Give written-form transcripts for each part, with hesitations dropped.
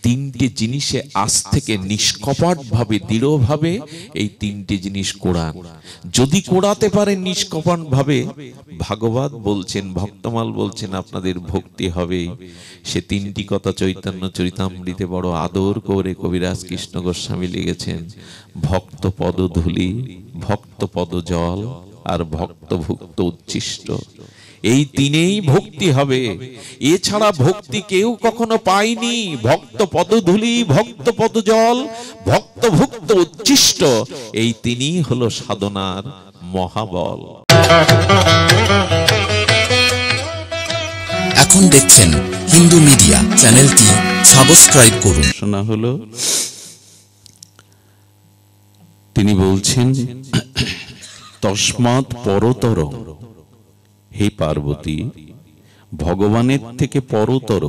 তিনটে জিনিসে আজ থেকে নিষ্কপট ভাবে দৃঢ়ভাবে এই তিনটে জিনিস কোরআন যদি কোড়াতে পারেন নিষ্কপট ভাবে, ভাগবত বলছেন, ভক্তমাল বলছেন আপনাদের ভক্তি হবে। সে তিনটি কথা চৈতন্য চরিতামৃতে বড় আদর করে কবিরাজ কৃষ্ণ গোস্বামী লিখেছেন, ভক্ত পদ ধূলি, ভক্ত পদ জল, আর ভক্ত ভুক্ত উচ্ছিষ্ট। এই তিনেই ভক্তি হবে, এছাড়া ভক্তি কেউ কখনো পায়নি। ভক্ত পদধূলি, ভক্ত পদজল, ভক্ত ভুক্ত উচ্ছিষ্ট, এই তিনিই হলো সাধনার মহাবল। এখন দেখছেন হিন্দু মিডিয়া, চ্যানেলটি সাবস্ক্রাইব করুন। শোনা হলো তিনি বলছেন, তস্মাৎ পরতর, হে পার্বতী, ভগবানের থেকে পরতর,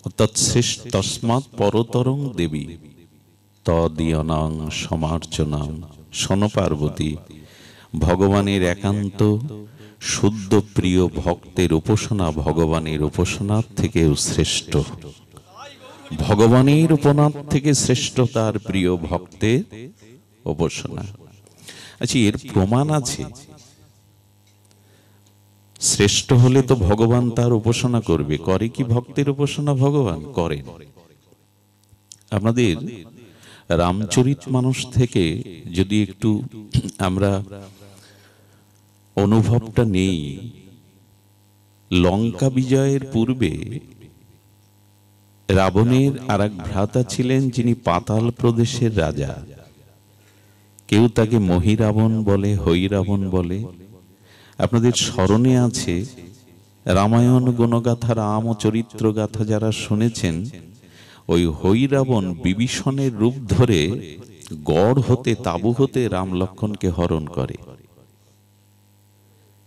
অর্থাৎ শ্রেষ্ঠ, তস্মাৎ পরতরং দেবী তদীয়নাং সমার্চনাং। শোন পার্বতী, ভগবানের একান্ত শুদ্ধ প্রিয় ভক্তের উপাসনা ভগবানের উপাসনার থেকেও শ্রেষ্ঠ। ভগবানের উপাসনার থেকে শ্রেষ্ঠ তার প্রিয় ভক্তের উপাসনা। আচ্ছা, এর প্রমাণ আছে। শ্রেষ্ঠ হলে তো ভগবান তার উপাসনা করবে। করে কি ভক্তের উপাসনা ভগবান? করেন। আপনাদের রামচরিতমানস থেকে যদি একটু আমরা অনুভবটা নেই, লঙ্কা বিজয়ের পূর্বে রাবণের আর এক ভ্রাতা ছিলেন যিনি পাতাল প্রদেশের রাজা। কেউ তাকে মহিরাবণ বলে, হৈরাবণ বলে। আপনাদের স্মরণে আছে রামায়ণ গুণগাথা, রাম চরিত্র গাথা যারা শুনেছেন, ওই হৈরাবণ বিভীষণের রূপ ধরে গড় হতে, তাবু হতে রাম লক্ষ্মণকে হরণ করে।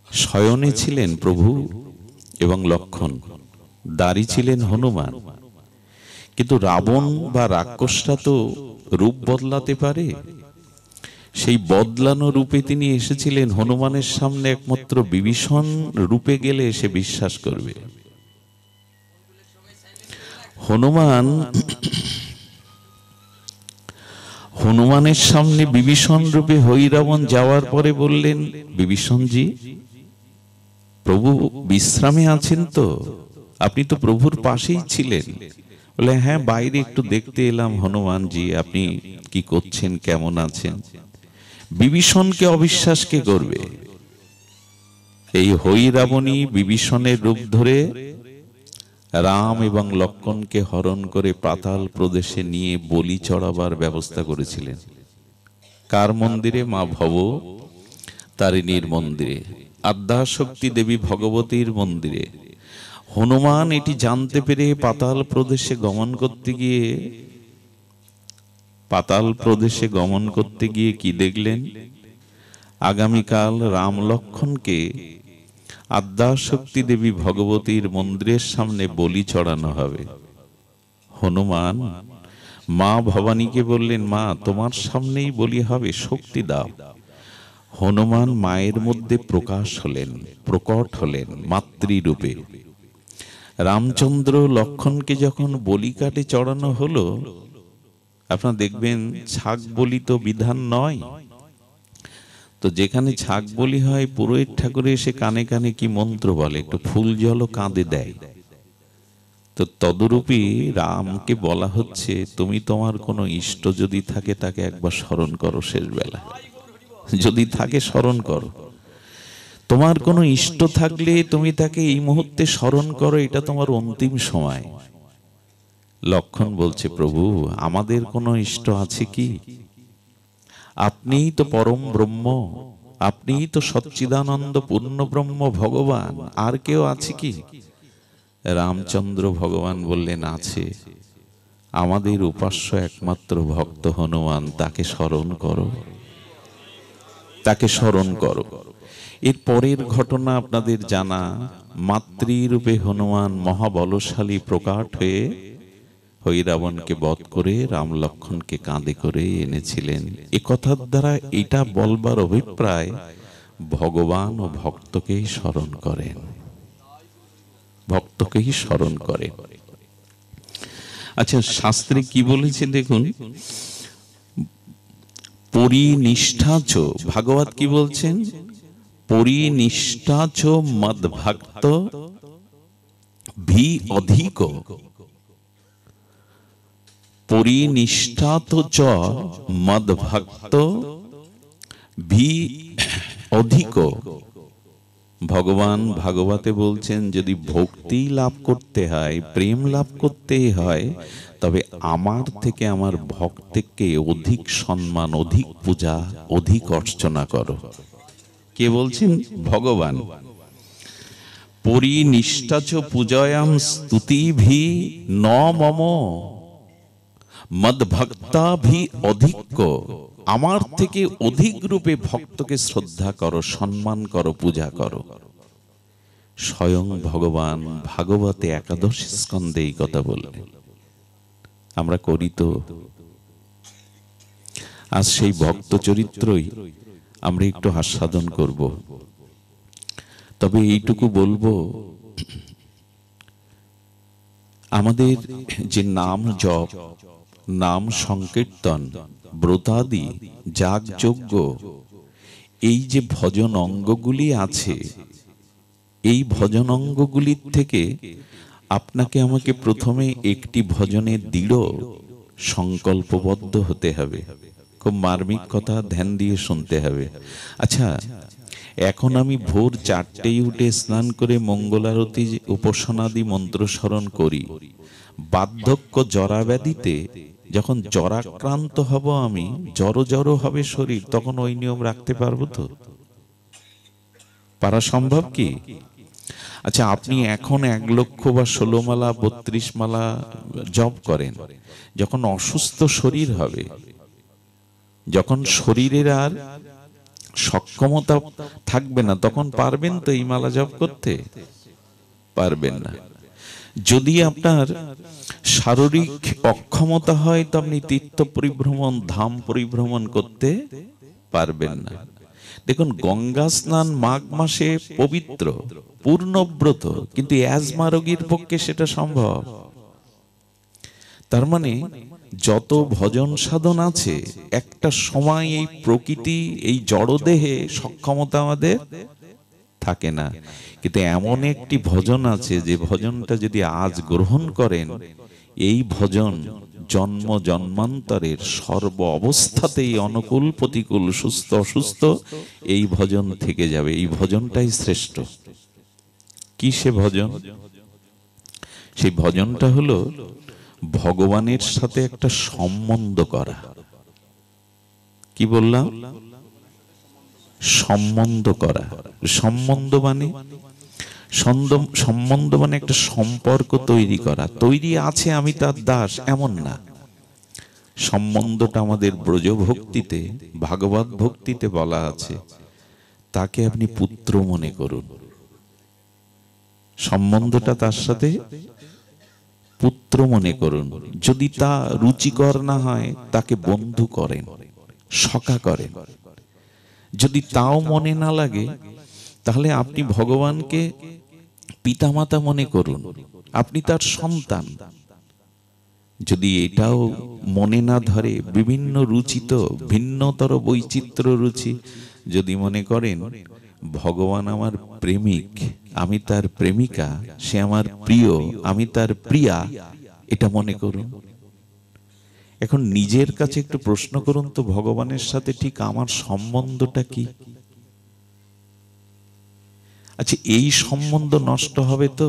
শয়নে ছিলেন প্রভু এবং লক্ষ্মণ, দাঁড়ি ছিলেন হনুমান। কিন্তু রাবণ বা রাক্ষসটা তো রূপ বদলাতে পারে। সেই বদলানো রূপে তিনি এসেছিলেন হনুমানের সামনে, একমাত্র বিভীষণ রূপে গেলে সে বিশ্বাস করবে। হনুমানের সামনে বিভীষণ রূপে হৈরাবণ যাওয়ার পরে বললেন, বিভীষণজি, প্রভু বিশ্রামে আছেন তো? আপনি তো প্রভুর পাশেই ছিলেন। বলে, হ্যাঁ, বাইরে একটু দেখতে এলাম হনুমানজি, আপনি কি করছেন, কেমন আছেন। বিভীষণকে অবিশ্বাস কে করবে? এই হৈরাবণী বিভীষণের রূপ ধরে রাম এবং লক্ষ্মণকে হরণ করে পাতাল প্রদেশে নিয়ে বলি চড়াবার ব্যবস্থা করেছিলেন। কার মন্দিরে? মা ভব তারিণীর মন্দিরে, আদ্যাশক্তি দেবী ভগবতীর মন্দিরে। হনুমান এটি জানতে পেরে পাতাল প্রদেশে গমন করতে গিয়ে কি দেখলেন? আগামীকাল রাম লক্ষ্মণকে আদ্যাশক্তি দেবী ভগবতীর মন্দিরের সামনে বলি চড়ানো হবে। হনুমান মা ভবানীকে বললেন, মা, তোমার সামনেই বলি হবে, শক্তি দাও। হনুমান মায়ের মধ্যে প্রকট হলেন মাতৃরূপে। রামচন্দ্র লক্ষ্মণকে যখন বলি কাটে চড়ানো হলো, আপনারা দেখবেন ছাগ বলি তো বিধান নয়, তো যেখানে ছাগ বলি হয় পুরোহিত ঠাকুর এসে কানে কানে কি মন্ত্র বলে, একটু ফুল জলও কাঁধে দেয়। তো তদরূপী রামকে বলা হচ্ছে, তুমি তোমার কোনো ইষ্ট যদি থাকে তাকে একবার স্মরণ করো, শেষ বেলা যদি থাকে স্মরণ করো। তোমার কোনো ইষ্ট থাকলে তুমি তাকে এই মুহূর্তে স্মরণ করো, এটা তোমার অন্তিম সময়। লক্ষ্মণ বলছে, প্রভু, আমাদের কোনো ইষ্ট আছে কি? আপনিই তো পরম ব্রহ্ম, আপনিই তো সচ্চিদানন্দ পূর্ণ ব্রহ্ম ভগবান, আর কেউ আছে কি? রামচন্দ্র ভগবান বললেন, আছে, আমাদের উপাস্য একমাত্র ভক্ত হনুমান, তাকে স্মরণ করো, তাকে স্মরণ করো। এর পরের ঘটনা আপনাদের জানা, মাতৃরূপে হনুমান মহাবলশালী প্রকাট হয়ে হৈরাবণকে বধ করে রাম লক্ষ্মণকে কাঁধে করে এনেছিলেন। এ কথার দ্বারা এটা বলবার অভিপ্রায়, ভগবান ও ভক্তকেই স্মরণ করেন, ভক্তকেই স্মরণ করেন। আচ্ছা, শাস্ত্রে কি বলেছে দেখুন, পরিনিষ্ঠাচ, ভাগবত কি বলছেন, পরিনিষ্ঠাচ মদ্ভক্ত ভি অধিক, পরিনিষ্ঠাত চ মদ্ভক্ত ভি অধিক। ভগবান ভাগবতে বলছেন, যদি ভক্তি লাভ করতে হয়, প্রেম লাভ করতেই হয়, তবে আমার থেকে আমার ভক্তকে অধিক সম্মান, অধিক পূজা, অধিক অর্চনা করো। কে বলছেন? ভগবান। পরিনিষ্ঠাচ পূজয়াম স্তুতিভি ন মম মদ্ভক্তাভি অধিক, আমার থেকে অধিক রূপে ভক্তকে শ্রদ্ধা করো, সম্মান করো, পূজা করো। স্বয়ং ভগবান ভাগবতে একাদশ স্কন্ধে এই কথা বললেন। আমরা করি তো? আজ সেই ভক্ত চরিত্রই আমরা একটু আস্বাদন করব। তবে এইটুকু বলবো, আমাদের যে নাম জপ, নাম সংকীর্তন, ব্রতাদি, যাগযজ্ঞ, এই যে ভজন অঙ্গগুলি আছে, এই ভজন অঙ্গগুলির থেকে আপনাকে আমাকে প্রথমে একটি ভজনে দৃঢ় সংকল্পবদ্ধ হতে হবে। খুব মার্মিক কথা, ধ্যান দিয়ে শুনতে হবে। আচ্ছা, এখন আমি ভোর 4টেই উঠে স্নান করে মঙ্গলারতি, উপাসনাদি মন্ত্র স্মরণ করি। বার্ধক্য জরাব্যাধিতে যখন জরাক্রান্ত হব, আমি জড়ো জড়ো হবে শরীর, তখন ওই নিয়ম রাখতে পারবো তো? পারা সম্ভব কি? আচ্ছা, আপনি এখন 1 লক্ষ বা 16 মালা 32 মালা জপ করেন, যখন অসুস্থ শরীর হবে, যখন শরীরের আর সক্ষমতা থাকবে না, তখন পারবেন তো এই মালা জপ করতে? পারবেন না। যদি আপনার শারীরিক অক্ষমতা হয়, তো আপনি তীর্থ পরিভ্রমণ, ধাম পরিভ্রমণ করতে পারবেন না। দেখুন, গঙ্গা স্নান মাঘ মাসে পবিত্র, পূর্ণব্রত, কিন্তু অ্যাজমা রোগীর পক্ষে সেটা সম্ভব? তার মানে যত ভজন সাধন আছে, একটা সময় এই প্রকৃতি, এই জড়দেহে সক্ষমতা আমাদের থাকে না। কিন্তু এমন একটি ভজন আছে, যে ভজনটা যদি আজ গ্রহণ করেন, এই ভজন জন্ম জন্মান্তরের সর্ব অবস্থাতেই অনুকূল প্রতিকূল, সুস্থ অসুস্থ, এই ভজন থেকে যাবে। এই ভজনটাই শ্রেষ্ঠ। কি সে ভজন? সেই ভজনটা হলো ভগবানের সাথে একটা সম্বন্ধ করা। কি বললাম? সম্বন্ধ করা। সম্বন্ধ মানে সম্বন্ধ মানে একটা সম্পর্ক তৈরি করা। তৈরি আছে, আমি তার দাস, এমন না। সম্বন্ধটা আমাদের ব্রজ ভক্তিতে, ভাগবত ভক্তিতে বলা আছে, তাকে আপনি পুত্র মনে করুন। সম্বন্ধটা তার সাথে পুত্র মনে করুন। যদি তা রুচিকর না হয়, তাকে বন্ধু করেন, সখা করেন। যদি তাও মনে না লাগে, তাহলে আপনি ভগবানকে পিতামাতা মনে করুন, আপনি তার সন্তান। যদি এটাও মনে না ধরে, বিভিন্ন রুচিত ভিন্নতর বৈচিত্র্য রুচি যদি মনে করেন, ভগবান আমার প্রেমিক, আমি তার প্রেমিকা, সে আমার প্রিয়, আমি তার প্রিয়া, এটা মনে করুন। এখন নিজের কাছে একটু প্রশ্ন করুন তো, ভগবানের সাথে ঠিক আমার সম্বন্ধটা কি? আচ্ছা, এই সম্বন্ধ নষ্ট হবে তো?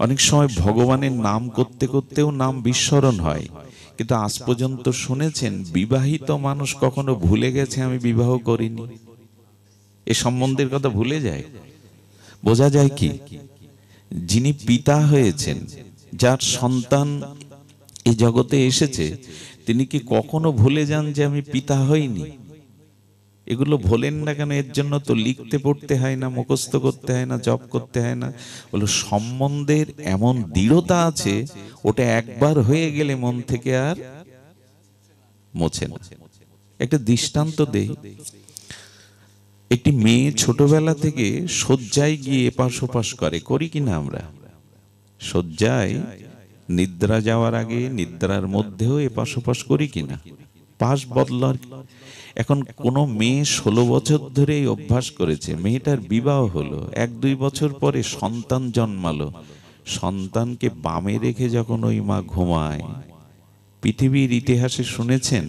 অনেক সময় ভগবানের নাম করতে করতেও নাম বিস্মরণ হয়, কিন্তু আজ পর্যন্ত শুনেছেন বিবাহিত মানুষ কখনো ভুলে গেছে আমি বিবাহ করিনি? এ সম্বন্ধের কথা ভুলে যায়। বোঝা যায় কি? যিনি পিতা হয়েছেন, যার সন্তান এই জগতে এসেছে, তিনি কি কখনো ভুলে যান যে আমি পিতা হইনি? এগুলো ভোলেন না কেন? এর জন্য তো লিখতে পড়তে হয় না, মুখস্থ করতে হয় না, জপ করতে হয় না। বলো, সম্বন্ধের এমন দৃঢ়তা আছে, ওটা একবার হয়ে গেলে মন থেকে আর মোছে না। একটা দৃষ্টান্ত দেই। একটি মেয়ে ছোটবেলা থেকে শয্যায় গিয়ে এপাশ ওপাশ করে, করি কিনা আমরা? শয্যায় নিদ্রা যাওয়ার আগে নিদ্রার মধ্যেও এপাশ ওপাশ করি কিনা, পাশ বদলার। এখন কোনো মেয়ে 16 বছর ধরে এই অভ্যাস করেছে, মেয়েটার বিবাহ হলো, 1-2 বছর পরে সন্তান জন্মালো, সন্তানকে বামে রেখে যখন ওই মা ঘুমায়, পৃথিবীর ইতিহাসে শুনেছেন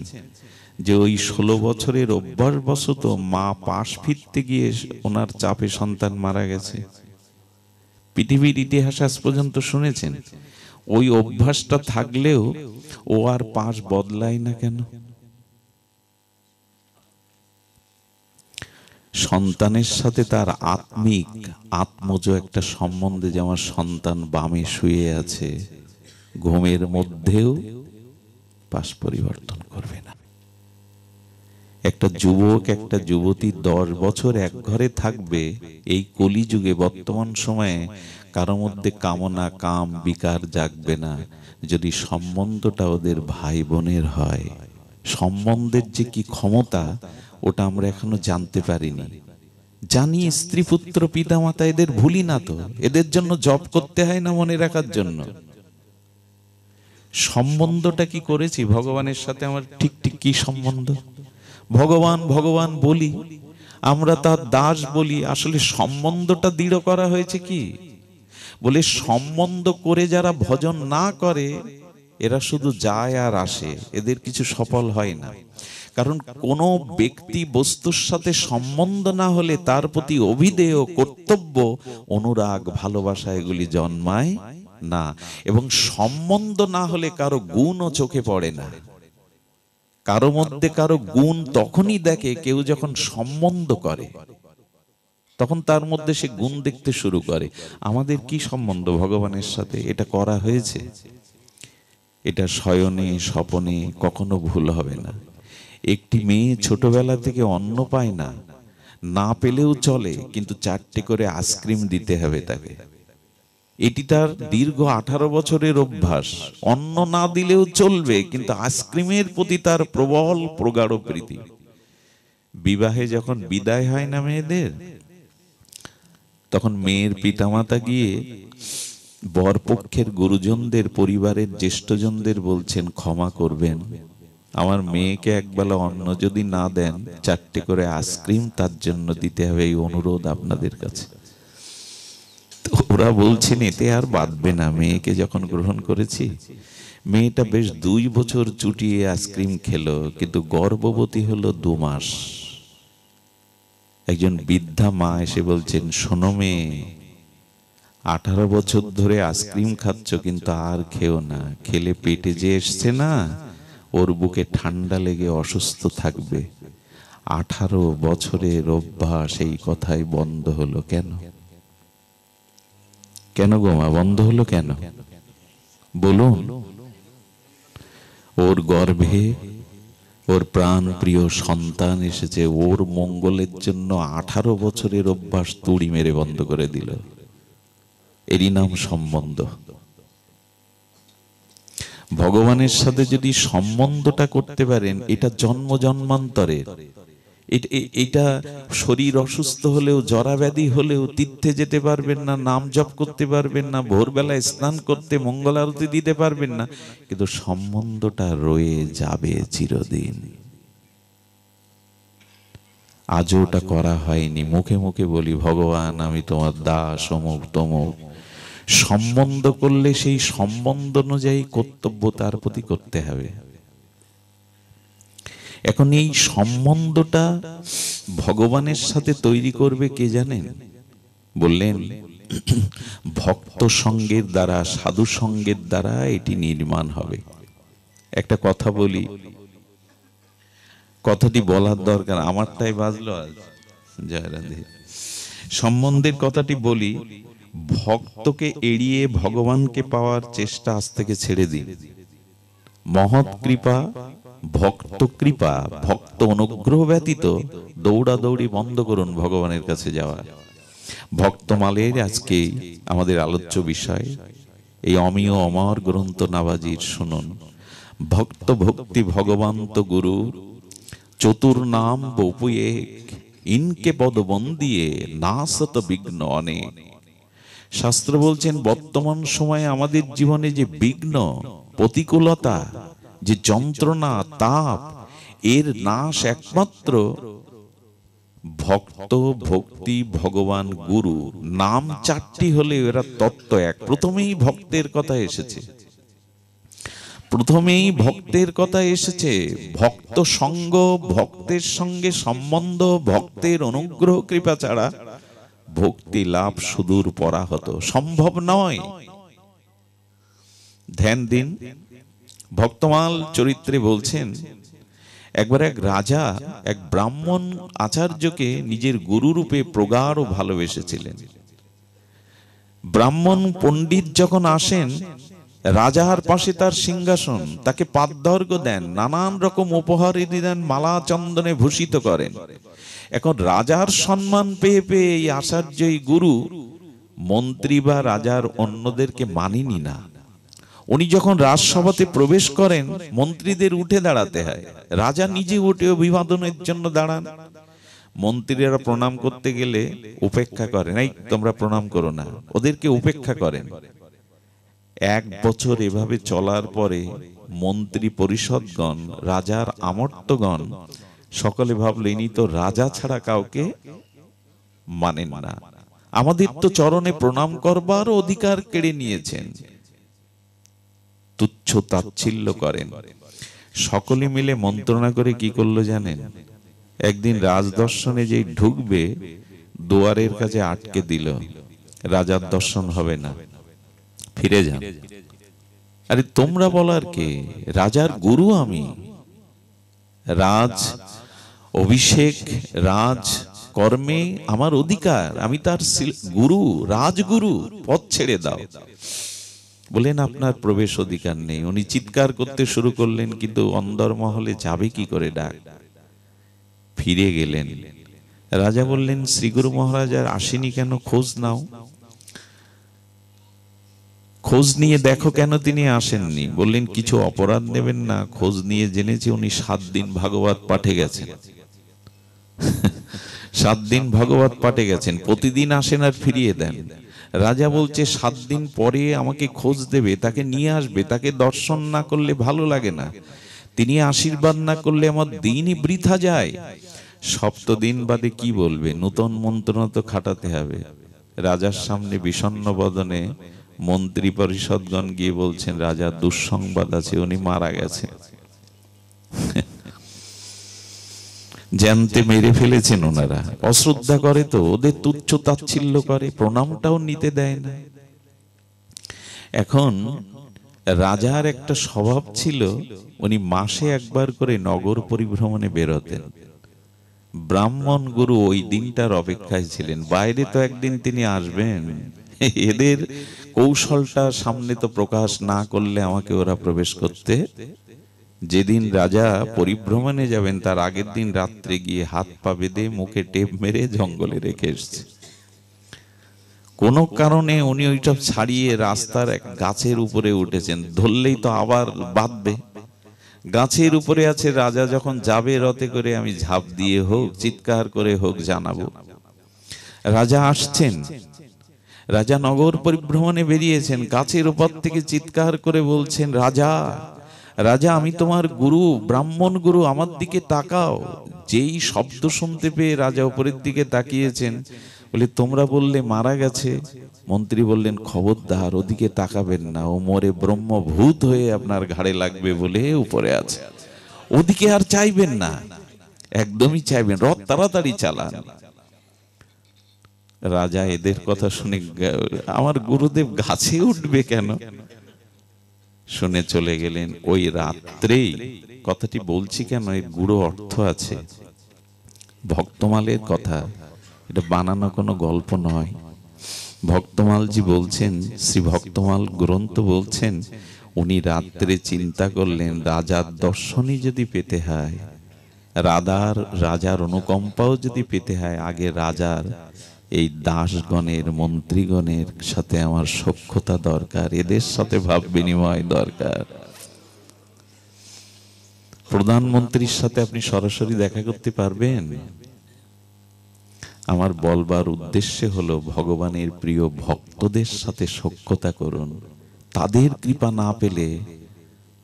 যে ওই 16 বছরের অভ্যাসবশত মা পাশ ফিরতে গিয়ে ওনার চাপে সন্তান মারা গেছে? পৃথিবীর ইতিহাস আজ পর্যন্ত শুনেছেন? ওই অভ্যাসটা থাকলেও ও আর পাশ বদলায় না কেন? সন্তানের সাথে তার আত্মিক আত্মজ একটা সম্বন্ধে, যে আমার সন্তান বামে শুয়ে আছে, ঘুমের মধ্যেও পাশ পরিবর্তন করবে না। একটা যুবক একটা যুবতী 10 বছর এক ঘরে থাকবে, এই কলিযুগে বর্তমান সময়ে কারো মধ্যে কামনা কাম বিকার জাগবে না, যদি সম্বন্ধটা ওদের ভাই বোনের হয়। সম্বন্ধের যে কি ক্ষমতা ওটা আমরা এখনো জানতে পারিনি। জানি স্ত্রী পুত্র পিতা মাতা, এদের ভুলি না তো, এদের জন্য জপ করতে হয় না মনে রাখার জন্য? সম্বন্ধটা কি করেছি ভগবানের সাথে আমার? ঠিক ঠিক কি সম্বন্ধ? ভগবান ভগবান বলি, আমরা তার দাস বলি, আসলে সম্বন্ধটা দৃঢ় করা হয়েছে কি? বলে সম্বন্ধ করে যারা ভজন না করে এরা শুধু যায় আর আসে, এদের কিছু সফল হয় না। কারণ কোন ব্যক্তি বস্তুর সাথে সম্বন্ধ না হলে তার প্রতি অভিধেয় কর্তব্য অনুরাগ ভালোবাসা এগুলি জন্মায় না, এবং সম্বন্ধ না হলে কারো গুণও চোখে পড়ে না। কারো মধ্যে কারো গুণ তখনই দেখে কেউ যখন সম্বন্ধ করে, তখন তার মধ্যে সে গুণ দেখতে শুরু করে। আমাদের কি সম্বন্ধ ভগবানের সাথে? এটা করা হয়েছে, এটা শয়নে স্বপনে কখনো ভুল হবে না। একটি মেয়ে ছোটবেলা থেকে অন্ন পায় না, না পেলেও চলে, কিন্তু 4টে করে আইসক্রিম দিতে হবে তাকে। এটি তার দীর্ঘ 18 বছরের অভ্যাস। অন্ন না দিলেও চলবে, কিন্তু আইসক্রিমের প্রতি তার প্রবল প্রগাঢ় প্রীতি। বিবাহে যখন বিদায় হয় না মেয়েদের, তখন মেয়ের পিতামাতা গিয়ে বরপক্ষের গুরুজনদের, পরিবারের জ্যেষ্ঠজনদের বলছেন, ক্ষমা করবেন, আমার মেয়েকে একবেলা অন্ন যদি না দেন 4টে করে আইসক্রিম তার জন্য দিতে হবে, এই অনুরোধ আপনাদের কাছে। ওরা বলছেন এতে আর বাঁধবে না, মেয়েকে যখন গ্রহণ করেছি। মেয়েটা বেশ 2 বছর চুটিয়ে আইসক্রিম খেলো, কিন্তু গর্ভবতী হলো 2 মাস। একজন বৃদ্ধা মা এসে বলছেন, শোনো মেয়ে, 18 বছর ধরে আইসক্রিম খাচ্ছ, কিন্তু আর খেও না, খেলে পেটে যে এসছে না, ওর বুকে ঠান্ডা লেগে অসুস্থ থাকবে। 18 বছরের অভ্যাস এই কথাই বন্ধ হলো কেন? কেন গো মা, বন্ধ হলো কেন বলুন? ওর গর্ভে ওর প্রাণ প্রিয় সন্তান এসেছে, ওর মঙ্গলের জন্য 18 বছরের অভ্যাস তুড়ি মেরে বন্ধ করে দিল। এরই নাম সম্বন্ধ। ভগবানের সাথে যদি সম্বন্ধটা করতে পারেন, এটা জন্ম জন্মান্তরের। এটা শরীর অসুস্থ হলেও, জরা ব্যাধি হলেও তীর্থে যেতে পারবেন না, নাম জপ করতে পারবেন না, ভোরবেলায় স্নান করতে মঙ্গল আরতি দিতে পারবেন না, কিন্তু সম্বন্ধটা রয়ে যাবে চিরদিন। আজও ওটা করা হয়নি। মুখে মুখে বলি, ভগবান আমি তোমার দাস, অমুক তমুক। সম্বন্ধ করলে সেই সম্বন্ধ অনুযায়ী কর্তব্য তার প্রতি করতে হবে। এখন এই সম্বন্ধটা ভগবানের সাথে তৈরি করবে কে জানেন? বললেন ভক্ত সঙ্গের দ্বারা, সাধু সঙ্গের দ্বারা এটি নির্মাণ হবে। একটা কথা বলি, কথাটি বলার দরকার, আমারটাই বাজলো আজ। জয় রাধে। সম্বন্ধের কথাটি বলি, ভক্তকে এড়িয়ে ভগবানকে পাওয়ার চেষ্টা আজ থেকে ছেড়ে দিন। মহৎ কৃপা, ভক্ত কৃপা, ভক্ত অনুগ্রহ ব্যতীত দৌড়াদৌড়ি বন্ধ করুন ভগবানের কাছে যাওয়া। ভক্তমালের আজকে আমাদের আলোচ্য বিষয়, এই অমিয় অমর গ্রন্থ নাবাজির শুনুন। ভক্ত ভক্তি ভগবন্ত গুরু চতুর নাম বপুয়েক, ইনকে পদ বন্দিয়ে নাসত বিঘ্ন অনেক। শাস্ত্র বলছেন বর্তমান সময়ে আমাদের জীবনে যে বিঘ্ন, প্রতিকূলতা, যে যন্ত্রণা, তাপ, এর নাশ একমাত্র ভক্ত, ভক্তি, ভগবান, গুরু, নাম চারটি হলে এরা তত্ত্ব এক। প্রথমেই ভক্তের কথা এসেছে, প্রথমেই ভক্তের কথা এসেছে। ভক্ত সঙ্গ, ভক্তের সঙ্গে সম্বন্ধ, ভক্তের অনুগ্রহ কৃপা ছাড়া ভক্তি লাভ সুদূর পরাহত, সম্ভব নয়। ধ্যান দিন। ভক্তমাল চরিত্রে বলছেন একবার এক রাজা এক ব্রাহ্মণ আচার্যকে নিজের গুরুরূপে প্রগাঢ় ভালোবেসেছিলেন। ব্রাহ্মণ পণ্ডিত যখন আসেন, রাজার পাশে তার সিংহাসন, তাকে পাদ্যর্ঘ্য দেন, নানান রকম উপহার দেন, মালা চন্দনে ভূষিত করেন। এখন রাজার সম্মান পেয়ে পেয়ে এই আচার্য, এই গুরু, মন্ত্রী বা রাজার অন্যদেরকে মানেনি না। উনি যখন রাজসভাতে প্রবেশ করেন, মন্ত্রীদের উঠে দাঁড়াতে হয়, রাজা নিজে উঠে অভিবাদনের জন্য দাঁড়ান। মন্ত্রীরা প্রণাম করতে গেলে উপেক্ষা করেন, এই তোমরা প্রণাম করো না, ওদেরকে উপেক্ষা করেন। 1 বছর এভাবে চলার পরে মন্ত্রী পরিষদগণ, রাজার আমর্তগণ সকলে ভাবলেন ইনি তো রাজা ছাড়া কাউকে মানেন না, আমাদের তো চরণে প্রণাম করবার অধিকার কেড়ে নিয়েছেন। তুচ্ছ তাচ্ছিল্য করেন। সকলে মিলে মন্ত্রণা করে কি করলো জানেন? একদিন রাজদর্শনে যেই ঢুকবে, দুয়ারের কাছে আটকে দিল, রাজার দর্শন হবে না, ফিরে যান। আরে তোমরা বলার কে? রাজার গুরু আমি, রাজ অভিষেক, রাজ কর্মে আমার অধিকার, আমি তার গুরু, রাজগুরু, পথ ছেড়ে দাও। বলেন আপনার প্রবেশ অধিকার নেই। উনি চিৎকার করতে শুরু করলেন, কিন্তু অন্দরমহলে যাবে কি করে ডাক? ফিরে গেলেন। রাজা বললেন, শ্রীগুরু মহারাজ আর আসেনি কেন? খোঁজ নাও, খোঁজ নিয়ে দেখো কেন তিনি আসেননি। বললেন, কিছু অপরাধ নেবেন না, খোঁজ নিয়ে জেনেছি উনি 7 দিন ভাগবত পাঠে গেছেন। 7 দিন ভাগবত পাঠে গেছেন, প্রতিদিন আসেন আর ফিরিয়ে দেন। রাজা বলছে 7 দিন পরে আমাকে খোঁজ দেবে, তাকে নিয়ে আসবে, তাকে দর্শন না করলে ভালো লাগে না, তিনি আশীর্বাদ না করলে আমার দিনই বৃথা যায়। 7 দিন বাদে কি বলবে? নূতন মন্ত্রণা তো খাটাতে হবে। রাজার সামনে বিষণ্ণ বদনে মন্ত্রী পরিষদগণ গিয়ে বলছেন, রাজার দুঃসংবাদ আছে, উনি মারা গেছেন। জানতে মেরে ফেলেছেন ওনারা। অশ্রদ্ধা করে তো, ওদের তুচ্ছ তাচ্ছিল্য করে, প্রণামটাও নিতে দেয় না। এখন রাজার একটা স্বভাব ছিল, উনি মাসে একবার করে নগর পরিভ্রমণে বেরোতেন। ব্রাহ্মণ গুরু ওই দিনটার অপেক্ষায় ছিলেন, বাইরে তো একদিন তিনি আসবেন, এদের কৌশলটা সামনে তো প্রকাশ না করলে আমাকে ওরা প্রবেশ করতে। যেদিন রাজা পরিভ্রমণে যাবেন তার আগের দিন রাত্রে গিয়ে হাত পা বেঁধে মুখে টেপ মেরে জঙ্গলে রেখে এসছে। কোন কারণে উনি ওইসব ছাড়িয়ে রাস্তার এক গাছের উপরে উঠেছেন, ধরলেই তো আবার বাঁধবে। গাছের উপরে আছে, রাজা যখন যাবে রথে করে, আমি ঝাঁপ দিয়ে হোক, চিৎকার করে হোক জানাবো। রাজা আসছেন, রাজা নগর পরিভ্রমণে বেরিয়েছেন, গাছের উপর থেকে চিৎকার করে বলছেন, রাজা, রাজা, আমি তোমার গুরু, ব্রাহ্মণ গুরু, আমার দিকে তাকাও। যেই শব্দ শুনতে পেয়ে রাজা উপরের দিকে তাকিয়েছেন। বলে, তোমরা বললে মারা গেছে। মন্ত্রী বললেন, খবরদার ওদিকে তাকাবেন না, ও মরে ব্রহ্মভূত হয়ে আপনার ঘাড়ে লাগবে বলে উপরে আছে, ওদিকে আর চাইবেন না, একদমই চাইবেন, রথ তাড়াতাড়ি চালান। রাজা এদের কথা শুনে, আমার গুরুদেব গাছে উঠবে কেন, শুনে চলে গেলেন। ওই রাত্রেই, কথাটি বলছি কেন, এর গূঢ় অর্থ আছে। ভক্তমালের কথা, এটা বানানো কোনো গল্প নয়। ভক্তমালজি বলছেন, শ্রী ভক্তমাল গ্রন্থ বলছেন, উনি রাত্রে চিন্তা করলেন, রাজার দর্শনই যদি পেতে হয়, রাজার অনুকম্পাও যদি পেতে হয়, আগে রাজার এই দাসগণের, মন্ত্রীগণের সাথে আমার সখ্যতা দরকার, এদের সাথে ভাব বিনিময় দরকার। প্রধানমন্ত্রীর সাথে আপনি সরাসরি দেখা করতে পারবেন? আমার বলবার উদ্দেশ্য হলো ভগবানের প্রিয় ভক্তদের সাথে সখ্যতা করুন। তাদের কৃপা না পেলে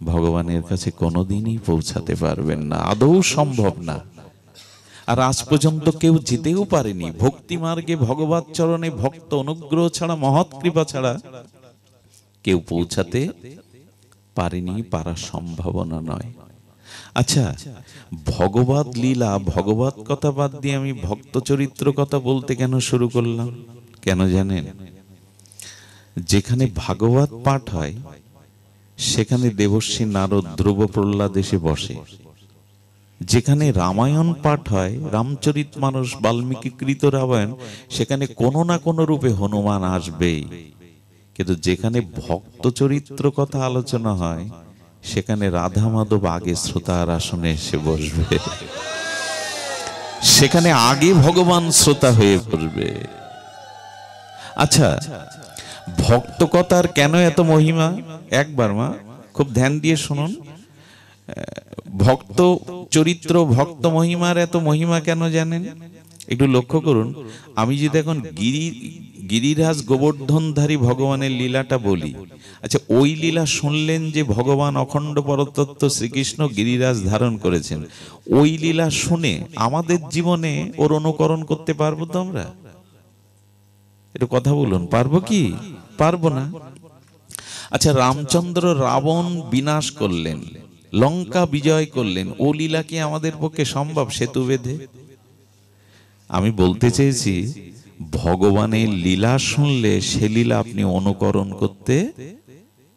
ভগবানের কাছে কোনোদিনই পৌঁছাতে পারবেন না, আদৌ সম্ভব না। আর আজ পর্যন্ত কেউ যেতেও পারেনি ভক্তি মার্গে। ভগবত চরণে ভক্ত অনুগ্রহ ছাড়া, মহৎ কৃপা ছাড়া কেউ পৌঁছাতে পারেনি, পারার সম্ভাবনা নয়। আচ্ছা, ভগবত লীলা, ভগবত কথা বাদ দিয়ে আমি ভক্ত চরিত্র কথা বলতে কেন শুরু করলাম? কেন জানেন? যেখানে ভাগবত পাঠ হয় সেখানে দেবর্ষী নারদ, ধ্রুব, প্রহ্লাদ এসে বসে। যেখানে রামায়ণ পাঠ হয়, রামচরিতমানস, বাল্মীকি কৃত রামায়ণ, সেখানে কোনো না কোনো রূপে হনুমান আসবেই। কিন্তু যেখানে ভক্ত চরিত্র কথা আলোচনা হয় সেখানে রাধা মাধব আগে শ্রোতার আসনে এসে বসবে, সেখানে আগে ভগবান শ্রোতা হয়ে পড়বে। আচ্ছা, ভক্ত কথার কেন এত মহিমা? একবার মা খুব ধ্যান দিয়ে শুনুন। ভক্ত চরিত্র, ভক্ত মহিমার এত মহিমা কেন জানেন? একটু লক্ষ্য করুন। আমি যদি এখন গিরিরাজ গোবর্ধনধারী ভগবানের লীলাটা বলি, আচ্ছা ওই লীলা শুনলেন যে ভগবান অখণ্ড পরতত্ত্ব শ্রীকৃষ্ণ গিরিরাজ ধারণ করেছেন, ওই লীলা শুনে আমাদের জীবনে ওর অনুকরণ করতে পারবো তো আমরা? একটু কথা বলুন, পারবো কি? পারবো না। আচ্ছা, রামচন্দ্র রাবণ বিনাশ করলেন, লঙ্কা বিজয় করলেন, ও লীলা কি আমাদের পক্ষে সম্ভব সেতু বেঁধে? আমি বলতে চেয়েছি, ভগবানের লীলা শুনলে সে লীলা আপনি অনুকরণ করতে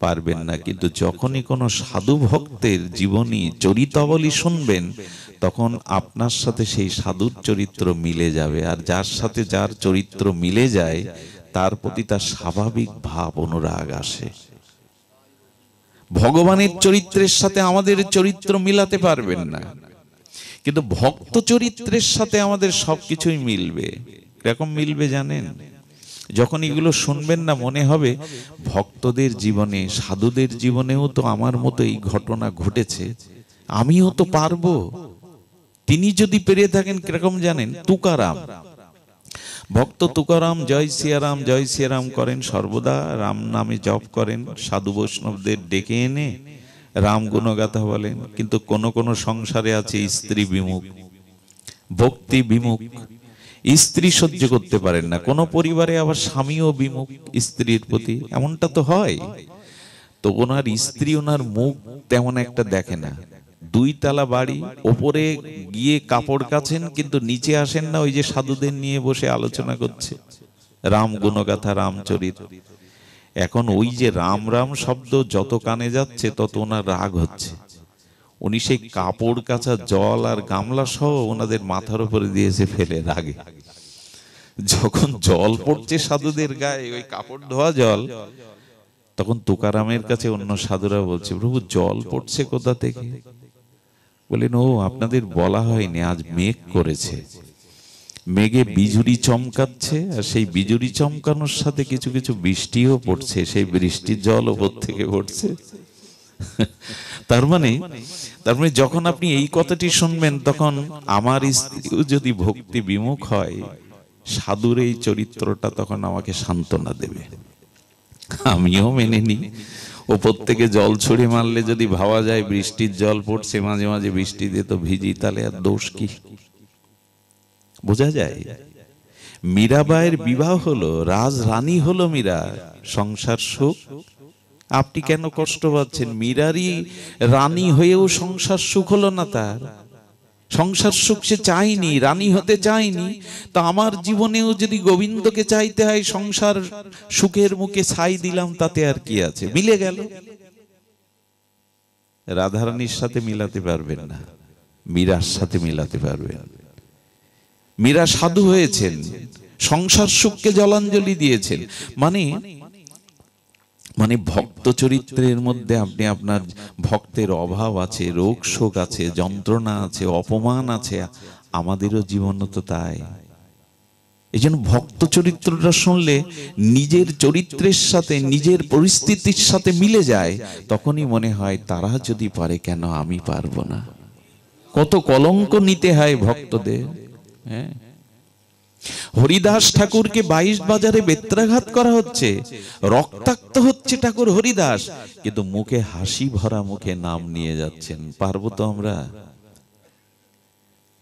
পারবেন না, কিন্তু যখনই কোনো সাধু ভক্তের জীবনী চরিতাবলী শুনবেন তখন আপনার সাথে সেই সাধুর চরিত্র মিলে যাবে। আর যার সাথে যার চরিত্র মিলে যায় তার প্রতি তার স্বাভাবিক ভাব, অনুরাগ আসে। ভগবানের চরিত্রের সাথে আমাদের চরিত্র মিলাতে পারবেন না, কিন্তু ভক্ত চরিত্রের সাথে আমাদের সবকিছুই মিলবে। কিরকম মিলবে জানেন? যখন এগুলো শুনবেন না মনে হবে ভক্তদের জীবনে, সাধুদের জীবনেও তো আমার মতো এই ঘটনা ঘটেছে, আমিও তো পারবো। তিনি যদি পেরে থাকেন, কিরকম জানেন? তুকারাম, ভক্ত তুকারাম জয় সিয়ারাম জয় সিয়ারাম করেন, সর্বদা রাম নামে জপ করেন, সাধু বৈষ্ণবদের ডেকে এনে রাম গুণগাথা বলেন। কিন্তু কোন কোন সংসারে আছে স্ত্রী বিমুখ, ভক্তি বিমুখ, স্ত্রী সহ্য করতে পারেন না। কোন পরিবারে আবার স্বামীও বিমুখ স্ত্রীর প্রতি, এমনটা তো হয়। তো ওনার স্ত্রী ওনার মুখ তেমন একটা দেখে না, 2 তলা বাড়ি, ওপরে গিয়ে কাপড় কাচেন কিন্তু নিচে আসেন না, ওই যে সাধুদের নিয়ে বসে আলোচনা করছে রাম গুণগাথা, রামচরিত। এখন ওই যে রাম রাম শব্দ যত কানে যাচ্ছে তত ওনার রাগ হচ্ছে। উনি সেই কাপড় কাচা জল আর গামলা সহ ওনাদের মাথার উপরে দিয়েছে ফেলে রাগে। যখন জল পড়ছে সাধুদের গায়ে, ওই কাপড় ধোয়া জল, তখন তুকারামের কাছে অন্য সাধুরা বলছে, প্রভু জল পড়ছে কোথা থেকে? বলেন, ও আপনাদের বলা হয়নি, আজ মেঘ করেছে, মেঘে বিজুরি চমকাচ্ছে, আর সেই বিজুরি চমকানোর সাথে কিছু কিছু বৃষ্টিও পড়ছে, সেই বৃষ্টির জল ওপর থেকে পড়ছে। তার মানে যখন আপনি এই কথাটি শুনবেন তখন আমার স্ত্রীও যদি ভক্তি বিমুখ হয়, সাধুর এই চরিত্রটা তখন আমাকে সান্ত্বনা দেবে, আমিও মেনে নিই। ওপর থেকে জল ছুড়ে মারলে যদি ভাবা যায় বৃষ্টির জল পড়ছে, মাঝে মাঝে বৃষ্টি দিয়ে তো ভিজি, তাহলে আর দোষ কি? বোঝা যায়। মীরাবাইয়ের বিবাহ হলো, রাজ রানী হলো মীরা, সংসার সুখ। আপনি কেন কষ্ট পাচ্ছেন? মীরারই রানী হয়েও সংসার সুখ হলো না তার। সংসার সুখ সে চায়নি, রানী হতে চায়নি। তা আমার জীবনেও যদি গোবিন্দকে চাইতে হয়, সংসার সুখের মুখে ছাই দিলাম, তাতে আর কি আছে? মিলে গেল। রাধারানীর সাথে মিলাতে পারবেন না, মীরার সাথে মিলাতে পারবেন। মীরা সাধু হয়েছেন, সংসার সুখকে জলাঞ্জলি দিয়েছেন। মানে ভক্ত চরিত্রের মধ্যে আপনি আপনার ভক্তের অভাব আছে, রোগ শোক আছে, যন্ত্রণা আছে, অপমান আছে। আমাদেরও জীবন তো তাই। এই জন্য ভক্ত চরিত্রটা শুনলে নিজের চরিত্রের সাথে, নিজের পরিস্থিতির সাথে মিলে যায়, তখনই মনে হয় তারা যদি পারে কেন আমি পারবো না? কত কলঙ্ক নিতে হয় ভক্তদের। হ্যাঁ, হরিদাস ঠাকুরকে 22 বাজারে বেত্রাঘাত করা হচ্ছে, রক্তাক্ত হচ্ছে ঠাকুর হরিদাস, কিন্তু মুখে হাসি ভরা মুখে নাম নিয়ে যাচ্ছেন। পারবো তো আমরা?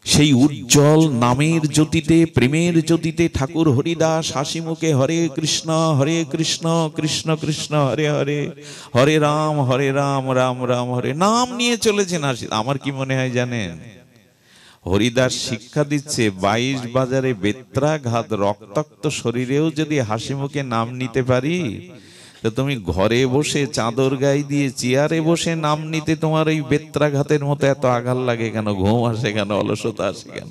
সেই উজ্জ্বল নামের জ্যোতিতে, প্রেমের জ্যোতিতে ঠাকুর হরিদাস হাসি মুখে হরে কৃষ্ণ কৃষ্ণ কৃষ্ণ হরে হরে, হরে রাম রাম রাম হরে, নাম নিয়ে চলেছেন হাসি। আমার কি মনে হয় জানেন, হরিদাস শিক্ষা দিচ্ছে 22 বাজারে বেত্রাঘাত রক্তাক্ত শরীরেও যদি হাসি মুখে নাম নিতে পারি, তো তুমি ঘরে বসে চাদর গায়ে দিয়ে চেয়ারে বসে নাম নিতে তোমার এই বেত্রাঘাতের মতো এত আঘাত লাগে কেন? ঘুম আসে কেন? অলসতা আসে কেন?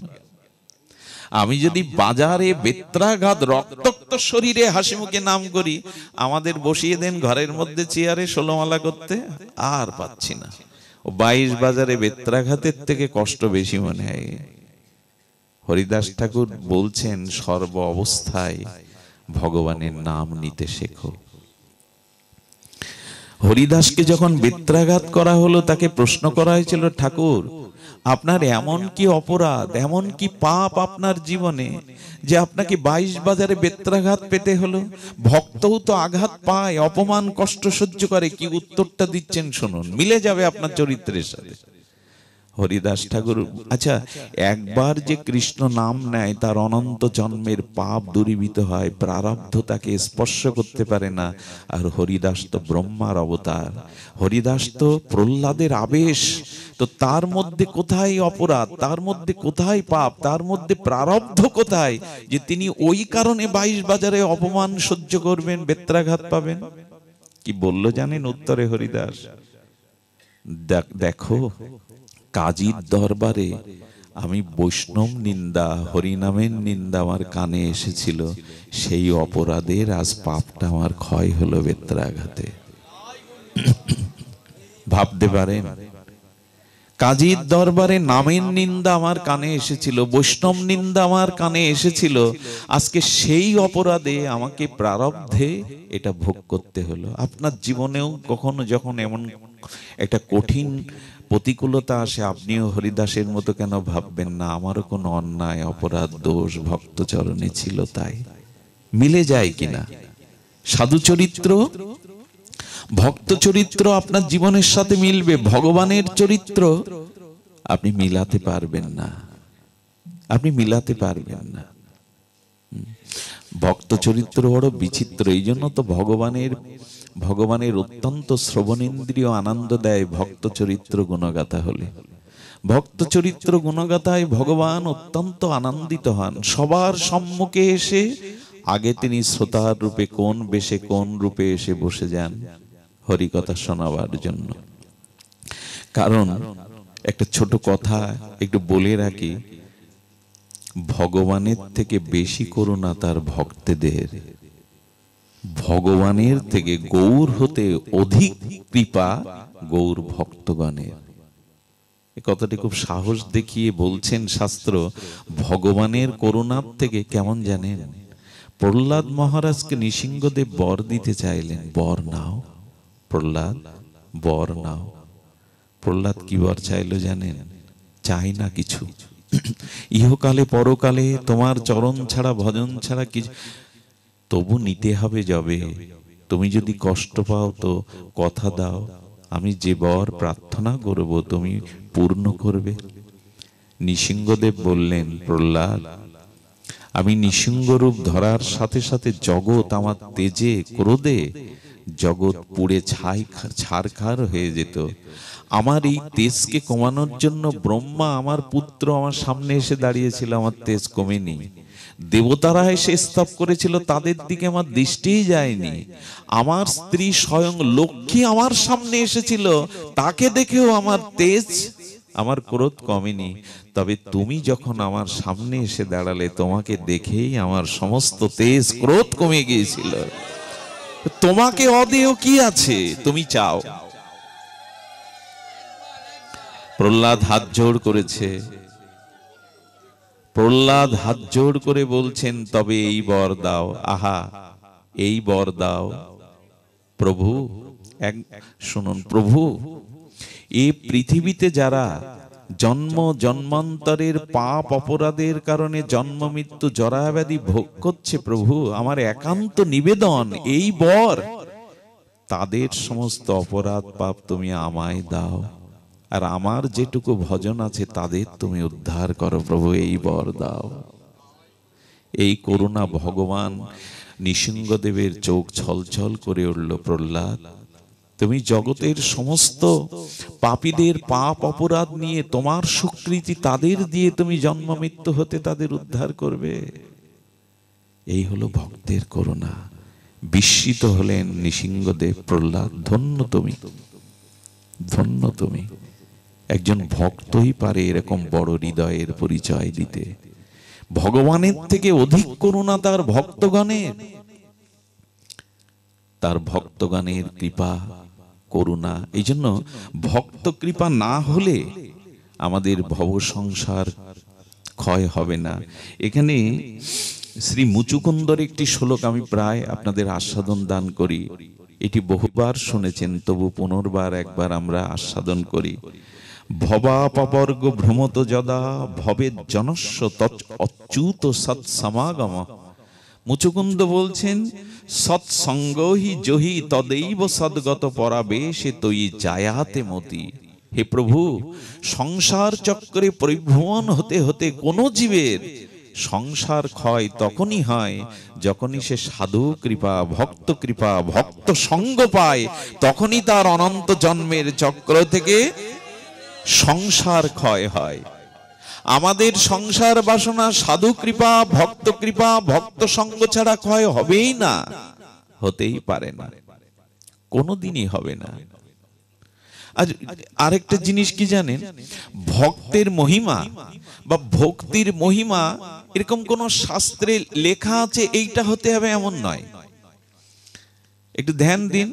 আমি যদি বাজারে বেত্রাঘাত রক্তাক্ত শরীরে হাসি মুখে নাম করি, আমাদের বসিয়ে দেন ঘরের মধ্যে চেয়ারে ষোলমালা করতে, আর পাচ্ছি না। 22 বাজারে বেত্রাঘাতের থেকে কষ্ট বেশি মনে হয়। হরিদাস ঠাকুর বলছেন সর্ব অবস্থায় ভগবানের নাম নিতে শেখো। হরিদাসকে যখন বেত্রাঘাত করা হলো, তাকে প্রশ্ন করা হয়েছিল, ঠাকুর আপনার এমন কি অপরাধ, এমন কি পাপ আপনার জীবনে যে আপনাকে 22 বাজারে বেত্রাঘাত পেতে হলো? ভক্তও তো আঘাত পায়, অপমান কষ্ট সহ্য করে। কি উত্তরটা দিচ্ছেন শুনুন, মিলে যাবে আপনার চরিত্রের সাথে। হরিদাস ঠাকুর, আচ্ছা একবার যে কৃষ্ণ নাম নেয় তার অনন্ত জন্মের পাপ দূরীভূত হয়, প্রারব্ধ তাকে স্পর্শ করতে পারে না। আর হরিদাস তো ব্রহ্মার অবতার, হরিদাস তো প্রহ্লাদের আবেশ, তো তার মধ্যে কোথায় অপরাধ, তার মধ্যে কোথায় পাপ, তার মধ্যে প্রারব্ধ কোথায় যে তিনি ওই কারণে 22 বাজারে অপমান সহ্য করবেন, বেত্রাঘাত পাবেন? কি বলল জানেন উত্তরে হরিদাস? দেখো, কাজীর দরবারে আমি বৈষ্ণব নিন্দা, হরিনামের নিন্দা আমার কানে এসেছিল, সেই অপরাধের আজ পাপটা আমার ক্ষয় হলো বেত্রাঘাতে। ভাবতে পারেন, কাজীর দরবারে নামের নিন্দা আমার কানে এসেছিল, বৈষ্ণব নিন্দা আমার কানে এসেছিল, আজকে সেই অপরাধে আমাকে প্রারব্ধে এটা ভোগ করতে হলো। আপনার জীবনেও কখনো যখন এমন একটা কঠিন প্রতিকূলতা আসে, আপনিও হরিদাসের মতো কেন ভাববেন না আমারও কোনো অন্যায় অপরাধ দোষ ভক্ত চরণে ছিল? তাই মিলে যায় কিনা? সাধু চরিত্র, ভক্ত চরিত্র আপনার জীবনের সাথে মিলবে, ভগবানের চরিত্র আপনি মিলাতে পারবেন না, আপনি মিলাতে পারবেন না। ভক্ত চরিত্র বড় বিচিত্র, এই জন্য তো ভগবানের অত্যন্ত শ্রবণেন্দ্রিয় আনন্দ দেয় ভক্ত চরিত্র গুণগাথা হলে। ভক্ত চরিত্র গুণগাথায় ভগবান অত্যন্ত আনন্দিত হন। সবার সম্মুখে এসে আগে তিনি শ্রোতার রূপে কোন বেশে কোন রূপে এসে বসে যান হরিকথা শোনাবার জন্য। কারণ একটা ছোট কথা একটু বলে রাখি, ভগবানের থেকে বেশি করুণা তার ভক্তদের, ভগবানের থেকে গৌর হতে অধিক কৃপা গৌর ভক্তগণের। এই কথাটি খুব সাহস দেখিয়ে বলছেন শাস্ত্র। ভগবানের করুণার থেকে কেমন জানেন? প্রহ্লাদ মহারাজকে নৃসিংহদেব বর দিতে চাইলেন, বর নাও প্রহ্লাদ, বর নাও। প্রহ্লাদ কি বর চাইলো জানেন? চাই না কিছু, ইহকালে পরকালে তোমার চরণ ছাড়া ভজন ছাড়া কিছু, তবু নিতে হবে যবে। তুমি যদি কষ্ট পাও তো কথা দাও, আমি যে বর প্রার্থনা করব তুমি পূর্ণ করবে। নৃসিংহদেব বললেন, প্রহ্লাদ আমি নৃসিংহ রূপ ধরার সাথে সাথে জগৎ আমার তেজে ক্রোধে জগৎ পুড়ে ছারখার হয়ে যেত। আমার এই তেজকে কমানোর জন্য ব্রহ্মা আমার পুত্র আমার সামনে এসে দাঁড়িয়েছিল, আমার তেজ কমেনি। দেবতারা এসে স্তব করেছিল, তাদের দিকে আমার দৃষ্টিই যায়নি। আমার স্ত্রী স্বয়ং লক্ষ্মী আমার সামনে এসেছিল, তাকে দেখেও আমার তেজ, আমার ক্রোধ কমেনি। তবে তুমি যখন আমার সামনে এসে দাঁড়ালে, তোমাকে দেখেই আমার সমস্ত তেজ ক্রোধ কমে গিয়েছিল। তোমাকে অদেয় কি আছে তুমি চাও? প্রহ্লাদ হাত জোড় করেছে, প্রহ্লাদ হাত জোড় করে বলছেন, তবে এই বর দাও। আহা, এই বর দাও প্রভু। শুনুন প্রভু, এই পৃথিবীতে যারা জন্ম জন্মান্তরের পাপ অপরাধের কারণে জন্ম মৃত্যু জরাব্যাধি ভোগ করছে প্রভু, আমার একান্ত নিবেদন এই বর, তাদের সমস্ত অপরাধ পাপ তুমি আমায় দাও, আর আমার যেটুকু ভজন আছে তাদের তুমি উদ্ধার করো প্রভু, এই বর দাও। এই করুণা ভগবান নৃসিংহদেবের চোখ ছলছল করে উঠল। প্রহ্লাদ, তুমি জগতের সমস্ত পাপীদের পাপ অপরাধ নিয়ে তোমার স্বীকৃতি তাদের দিয়ে তুমি জন্ম মৃত্যু হতে তাদের উদ্ধার করবে। এই হলো ভক্তের করুণা। বিস্মিত হলেন নৃসিংহদেব। প্রহ্লাদ, ধন্য তুমি, ধন্য তুমি। একজন ভক্তই পারে এরকম বড় হৃদয়ের পরিচয় দিতে। ভগবানের থেকে অধিক করুণা তার ভক্তগণের, তার ভক্তগণের কৃপা করুণা। এই জন্য ভক্ত কৃপা না হলে আমাদের ভব সংসার ক্ষয় হবে না। এখানে শ্রী মুচুকুন্দর একটি শ্লোক আমি প্রায় আপনাদের আস্বাদন দান করি। এটি বহুবার শুনেছেন, তবু পুনর্বার একবার আমরা আস্বাদন করি। ভবাপবর্গ ভ্রমত যদা ভবেদ জনস্য তৎ অচ্যুত সৎসমাগম। মুচুকুন্দ বলছেন, সৎসঙ্গ হি জহি তदैव সদ্গত পরাবেশে তৈ জায়াতে মতি। হে প্রভু, সংসার চক্রে পরিভ্রমণ হতে হতে কোন জীবের সংসার ক্ষয় তখনই হয় যখনই সে সাধু কৃপা, ভক্ত কৃপা, ভক্ত সঙ্গ পায়, তখনই তার অনন্ত জন্মের চক্র থেকে সংসার ক্ষয় হয়। আমাদের সংসার বাসনা সাধু কৃপা, ভক্ত কৃপা, ভক্ত সঙ্গ ছাড়া ক্ষয় হবেই না, হতেই পারে না, কোনোদিনই হবে না। আর আরেকটা জিনিস কি জানেন, ভক্তের মহিমা বা ভক্তির মহিমা এরকম কোন শাস্ত্রে লেখা আছে এইটা হতে হবে এমন নয়। একটু ধ্যান দিন,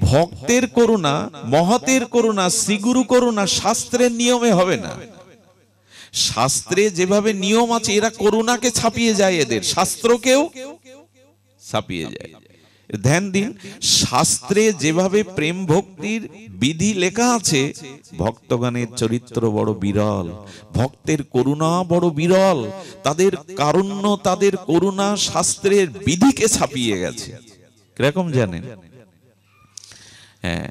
ভক্তের করুণা, মহতের করুণা, শ্রীগুরু করুণা শাস্ত্রের নিয়মে হবে না। শাস্ত্রে যেভাবে নিয়ম আছে, এরা করুণাকে ছাপিয়ে যায়, এদের শাস্ত্রকেও ছাপিয়ে যায়। ধ্যান দিন, শাস্ত্রে যেভাবে প্রেম ভক্তির বিধি লেখা আছে, ভক্তগণের চরিত্র বড় বিরল, ভক্তের করুণা বড় বিরল। তাদের কারুণ্য, তাদের করুণা শাস্ত্রের বিধিকে ছাপিয়ে গেছে। কিরকম জানেন? হ্যাঁ,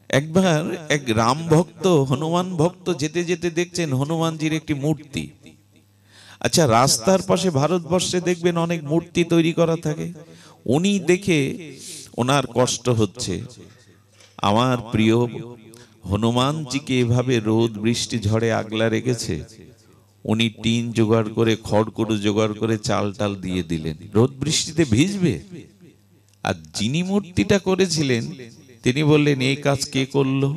একবার এক রাম ভক্ত হনুমান ভক্ত যেতে যেতে দেখছেন হনুমানজির একটি মূর্তি। আচ্ছা, রাস্তার পাশে ভারতবর্ষে দেখবেন অনেক মূর্তি তৈরি করা থাকে। উনি দেখে ওনার কষ্ট হচ্ছে, আমার প্রিয় হনুমানজিকে এভাবে রোদ বৃষ্টি ঝড়ে আগলা রেখেছে। উনি টিন জোগাড় করে, খড়কুটো জোগাড় করে চাল টাল দিয়ে দিলেন, রোদ বৃষ্টিতে ভিজবে। আর যিনি মূর্তিটা করেছিলেন তিনি বললেন, এই কাজ কে করলো?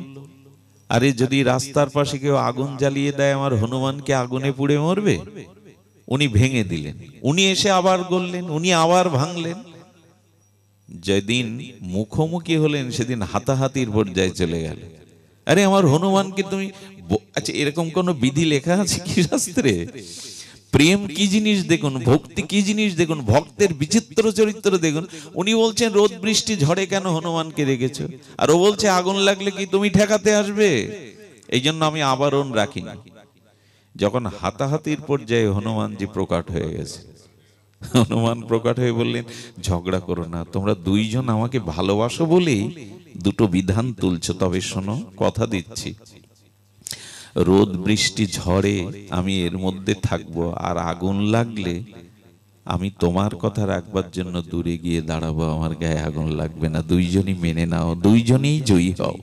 আরে যদি রাস্তার পাশে কেউ আগুন জ্বালিয়ে দেয়, আমার হনুমানকে আগুনে পুড়ে মরবে? উনি ভেঙে দিলেন। উনি এসে আবার গড়লেন, উনি আবার ভাঙলেন। যেদিন মুখোমুখি হলেন সেদিন হাতাহাতির পর্যায়ে চলে গেল। আরে আমার হনুমানকে তুমি, আচ্ছা এরকম কোন বিধি লেখা আছে কি শাস্ত্রে? প্রেম কি জিনিস দেখুন, ভক্তি কি জিনিস দেখুন, ভক্তের বিচিত্র চরিত্র দেখুন। উনি বলছেন রোদ বৃষ্টি ঝড়ে কেন হনুমানকে রেখেছো? আর ও বলছে আগুন লাগলে কি তুমি ঠেকাতে আসবে? এই জন্য আমি আবরণ রাখিনি। যখন হাতাহাতির পর্যায়ে হনুমানজি প্রকট হয়ে গেছে, হনুমান প্রকট হয়ে বললেন, ঝগড়া করো না, তোমরা দুইজন আমাকে ভালোবাসো বলেই দুটো বিধান তুলছো। তবে শোনো, কথা দিচ্ছি, রোদ বৃষ্টি ঝড়ে আমি এর মধ্যে থাকবো, আর আগুন লাগলে আমি তোমার কথা রাখবার জন্য দূরে গিয়ে দাঁড়াবো, আমার গায়ে আগুন লাগবে না। দুইজনই মেনে নাও, দুইজনেই জয়ী হও।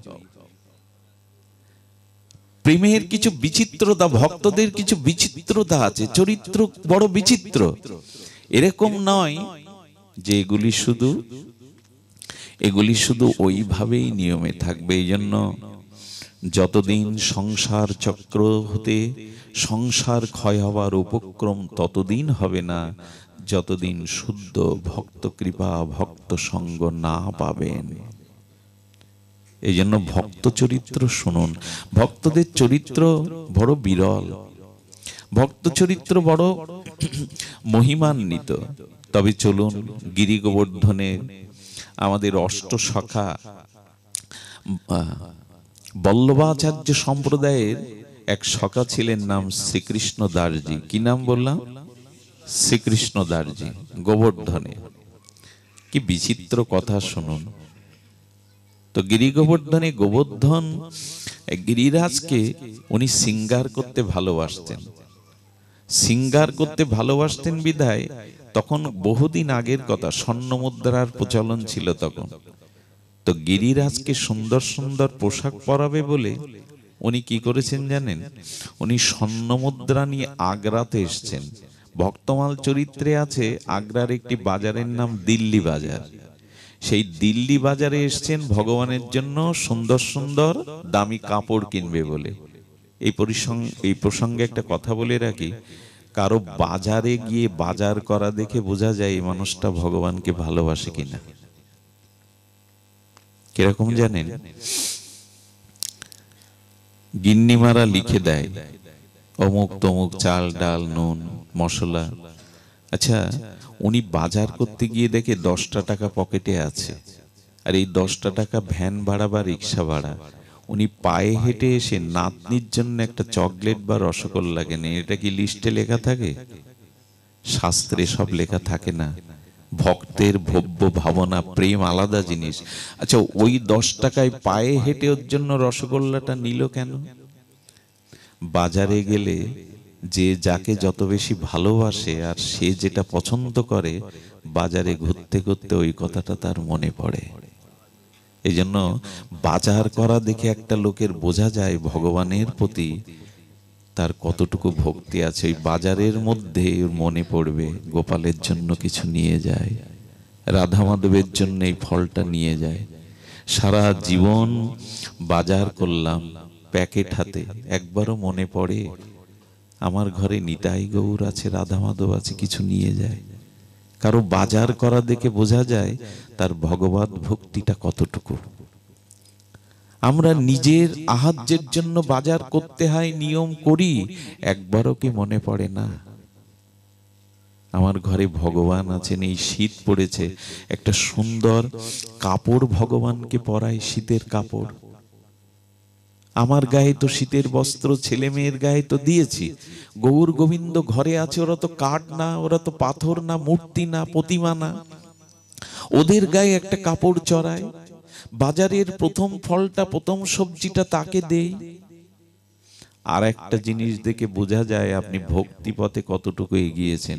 প্রেমের কিছু বিচিত্রতা, ভক্তদের কিছু বিচিত্রতা আছে, চরিত্র বড় বিচিত্র। এরকম নয় যে এগুলি শুধু ওইভাবেই নিয়মে থাকবে। এই জন্য যতদিন সংসার চক্র হতে সংসার ক্ষয় হওয়ার উপক্রম ততদিন হবে না, যতদিন শুদ্ধ ভক্ত কৃপা, ভক্ত সঙ্গ না পাবেন। এই জন্য ভক্ত চরিত্র শুনুন। ভক্তদের চরিত্র বড় বিরল, ভক্ত চরিত্র বড় মহিমান্বিত। তবে চলুন, গিরি গোবর্ধনে আমাদের অষ্টসখা বল্লভাচার্য সম্প্রদায়ের এক সখা ছিলেন, নাম শ্রীকৃষ্ণ দাসজি। কি নাম বললাম? শ্রীকৃষ্ণ দাসজি, গোবর্ধনে। কি বিচিত্র কথা শুনুন তো। গিরি গোবর্ধনে গোবর্ধন গিরিরাজকে উনি সিঙ্গার করতে ভালোবাসতেন। সিঙ্গার করতে ভালোবাসতেন বিধায় তখন বহুদিন আগের কথা, স্বর্ণ মুদ্রার প্রচলন ছিল তখন। তো গিরিরাজকে সুন্দর সুন্দর পোশাক পরাবে বলে উনি কি করেছেন জানেন? উনি স্বর্ণ মুদ্রা নিয়ে আগ্রাতে এসছেন। ভক্তমাল চরিত্রে আছে আগ্রার একটি বাজারের নাম দিল্লি বাজার। সেই দিল্লি বাজারে এসছেন ভগবানের জন্য সুন্দর সুন্দর দামি কাপড় কিনবে বলে। এই প্রসঙ্গে একটা কথা বলে রাখি, কারো বাজারে গিয়ে বাজার করা দেখে বোঝা যায় এই মানুষটা ভগবানকে ভালোবাসে কিনা। কিরকম জানেন? গিন্নিমারা লিখে দেয় অমুক তমুক চাল ডাল নুন মশলা। আচ্ছা, উনি বাজার করতে গিয়ে দেখে 10টা টাকা পকেটে আছে, আর এই 10টা টাকা ভ্যান ভাড়া বা রিক্সা ভাড়া। উনি পায়ে হেঁটে এসে নাতনির জন্য একটা চকলেট বা রসগোল্লা কেনে। এটা কি লিস্টে লেখা থাকে? শাস্ত্রে সব লেখা থাকে না। ভক্তের ভব্য ভাবনা প্রেম আলাদা জিনিস। আচ্ছা, ওই 10 টাকায় পায়ে হেঁটে ওর জন্য রসগোল্লাটা নিল কেন? বাজারে গেলে যে যাকে যত বেশি ভালোবাসে আর সে যেটা পছন্দ করে, বাজারে ঘুরতে ঘুরতে ওই কথাটা তার মনে পড়ে। এই জন্য বাজার করা দেখে একটা লোকের বোঝা যায় ভগবানের প্রতি তার কতটুকু ভক্তি আছে। ওই বাজারের মধ্যে মনে পড়বে গোপালের জন্য কিছু নিয়ে যায়, রাধা মাধবের জন্য এই ফলটা নিয়ে যায়। সারা জীবন বাজার করলাম প্যাকেট হাতে, একবারও মনে পড়ে আমার ঘরে নিতাই গৌর আছে, রাধা মাধব আছে, কিছু নিয়ে যায়। কারো বাজার করা দেখে বোঝা যায় তার ভগবত ভক্তিটা কতটুকু। আমরা নিজের আহার্যের জন্য বাজার করতে হয়, নিয়ম করি, একবারও কি মনে পড়ে না আমার ঘরে ভগবান আছেন? এই শীত পড়েছে, একটা সুন্দর কাপড় ভগবানকে পরাই, শীতের কাপড়। আমার গায়ে তো শীতের বস্ত্র, ছেলে মেয়ের গায়ে তো দিয়েছি। গৌর গোবিন্দ ঘরে আছে, ওরা তো কাঠ না, ওরা তো পাথর না, মূর্তি না, প্রতিমা না, ওদের গায়ে একটা কাপড় চড়ায়। বাজারের প্রথম ফলটা, প্রথম সবজিটা তাকে দেই। আর একটা জিনিস দেখে বোঝা যায় আপনি ভক্তি পথে কতটুকু এগিয়েছেন।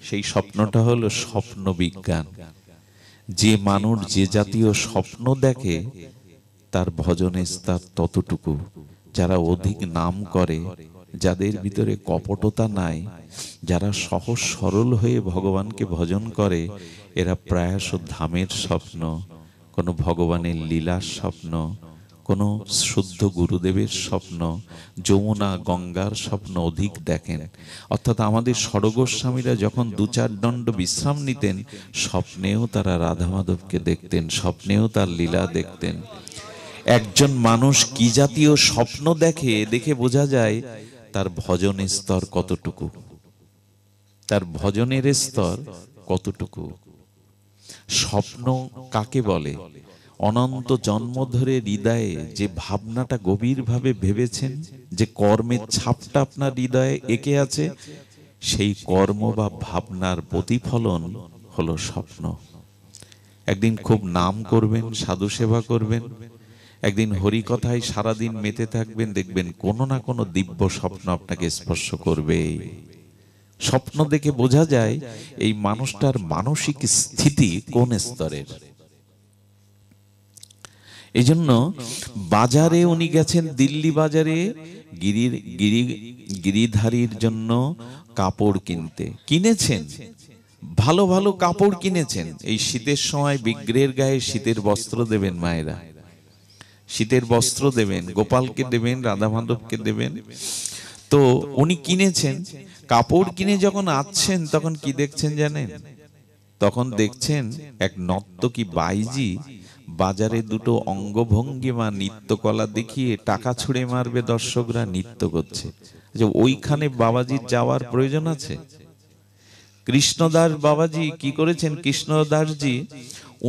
সেই স্বপ্নটা হলো স্বপ্ন বিজ্ঞান। যে মানুষ যে জাতীয় স্বপ্ন দেখে তার ভজনের স্তর ততটুকু। যারা অধিক নাম করে, যাদের ভিতরে কপটতা নাই, যারা সহজ সরল হয়ে ভগবানকে ভজন করে, এরা প্রায়শ ধামের স্বপ্ন, কোনো ভগবানের লীলার স্বপ্ন, কোনো শুদ্ধ গুরুদেবের স্বপ্ন, যমুনা গঙ্গার স্বপ্ন অধিক দেখেন। অর্থাৎ আমাদের ষড়গোস্বামীরা যখন 2-4 দণ্ড বিশ্রাম নিতেন, স্বপ্নেও তারা রাধা মাধবকে দেখতেন, স্বপ্নেও তার লীলা দেখতেন। একজন মানুষ কি জাতীয় স্বপ্ন দেখে, দেখে বোঝা যায় তার ভজনের স্তর কতটুকু, তার ভজনের স্তর কতটুকু। স্বপ্ন কাকে বলে? অনন্ত জন্ম ধরে হৃদয়ে যে ভাবনাটা গভীরভাবে ভেবেছেন, যে কর্মের ছাপটা আপনার হৃদয়ে এঁকে আছে, সেই কর্ম বা ভাবনার প্রতিফলন হলো স্বপ্ন। একদিন খুব নাম করবেন, সাধু সেবা করবেন, একদিন হরিকথায় সারাদিন মেতে থাকবেন, দেখবেন কোনো না কোনো দিব্য স্বপ্ন আপনাকে স্পর্শ করবে। স্বপ্ন দেখে বোঝা যায় এই মানুষটার মানসিক স্থিতি কোন স্তরের। এই জন্য বাজারে উনি গেছেন, দিল্লি বাজারে গিরিধারীর জন্য কাপড় কিনতে। কিনেছেন ভালো ভালো কাপড় কিনেছেন। এই শীতের সময় বিগ্রহের গায়ে শীতের বস্ত্র দেবেন মায়েরা, শীতের বস্ত্র দেবেন, গোপালকে দেবেন, রাধা মাধবকে দেবেন। তো উনি কিনেছেন, কাপড় কিনে যখন আসছেন তখন কি দেখছেন জানেন? তখন দেখছেন এক নর্তকী বাইজি বাজারে দুটো অঙ্গভঙ্গিমা নৃত্যকলা দেখিয়ে টাকা ছুঁড়ে মারবে, দর্শকরা নৃত্য করছে। যে ওইখানে বাবাজির যাওয়ার প্রয়োজন আছে? কৃষ্ণদাস বাবাজি কি করেছেন? কৃষ্ণদাসজি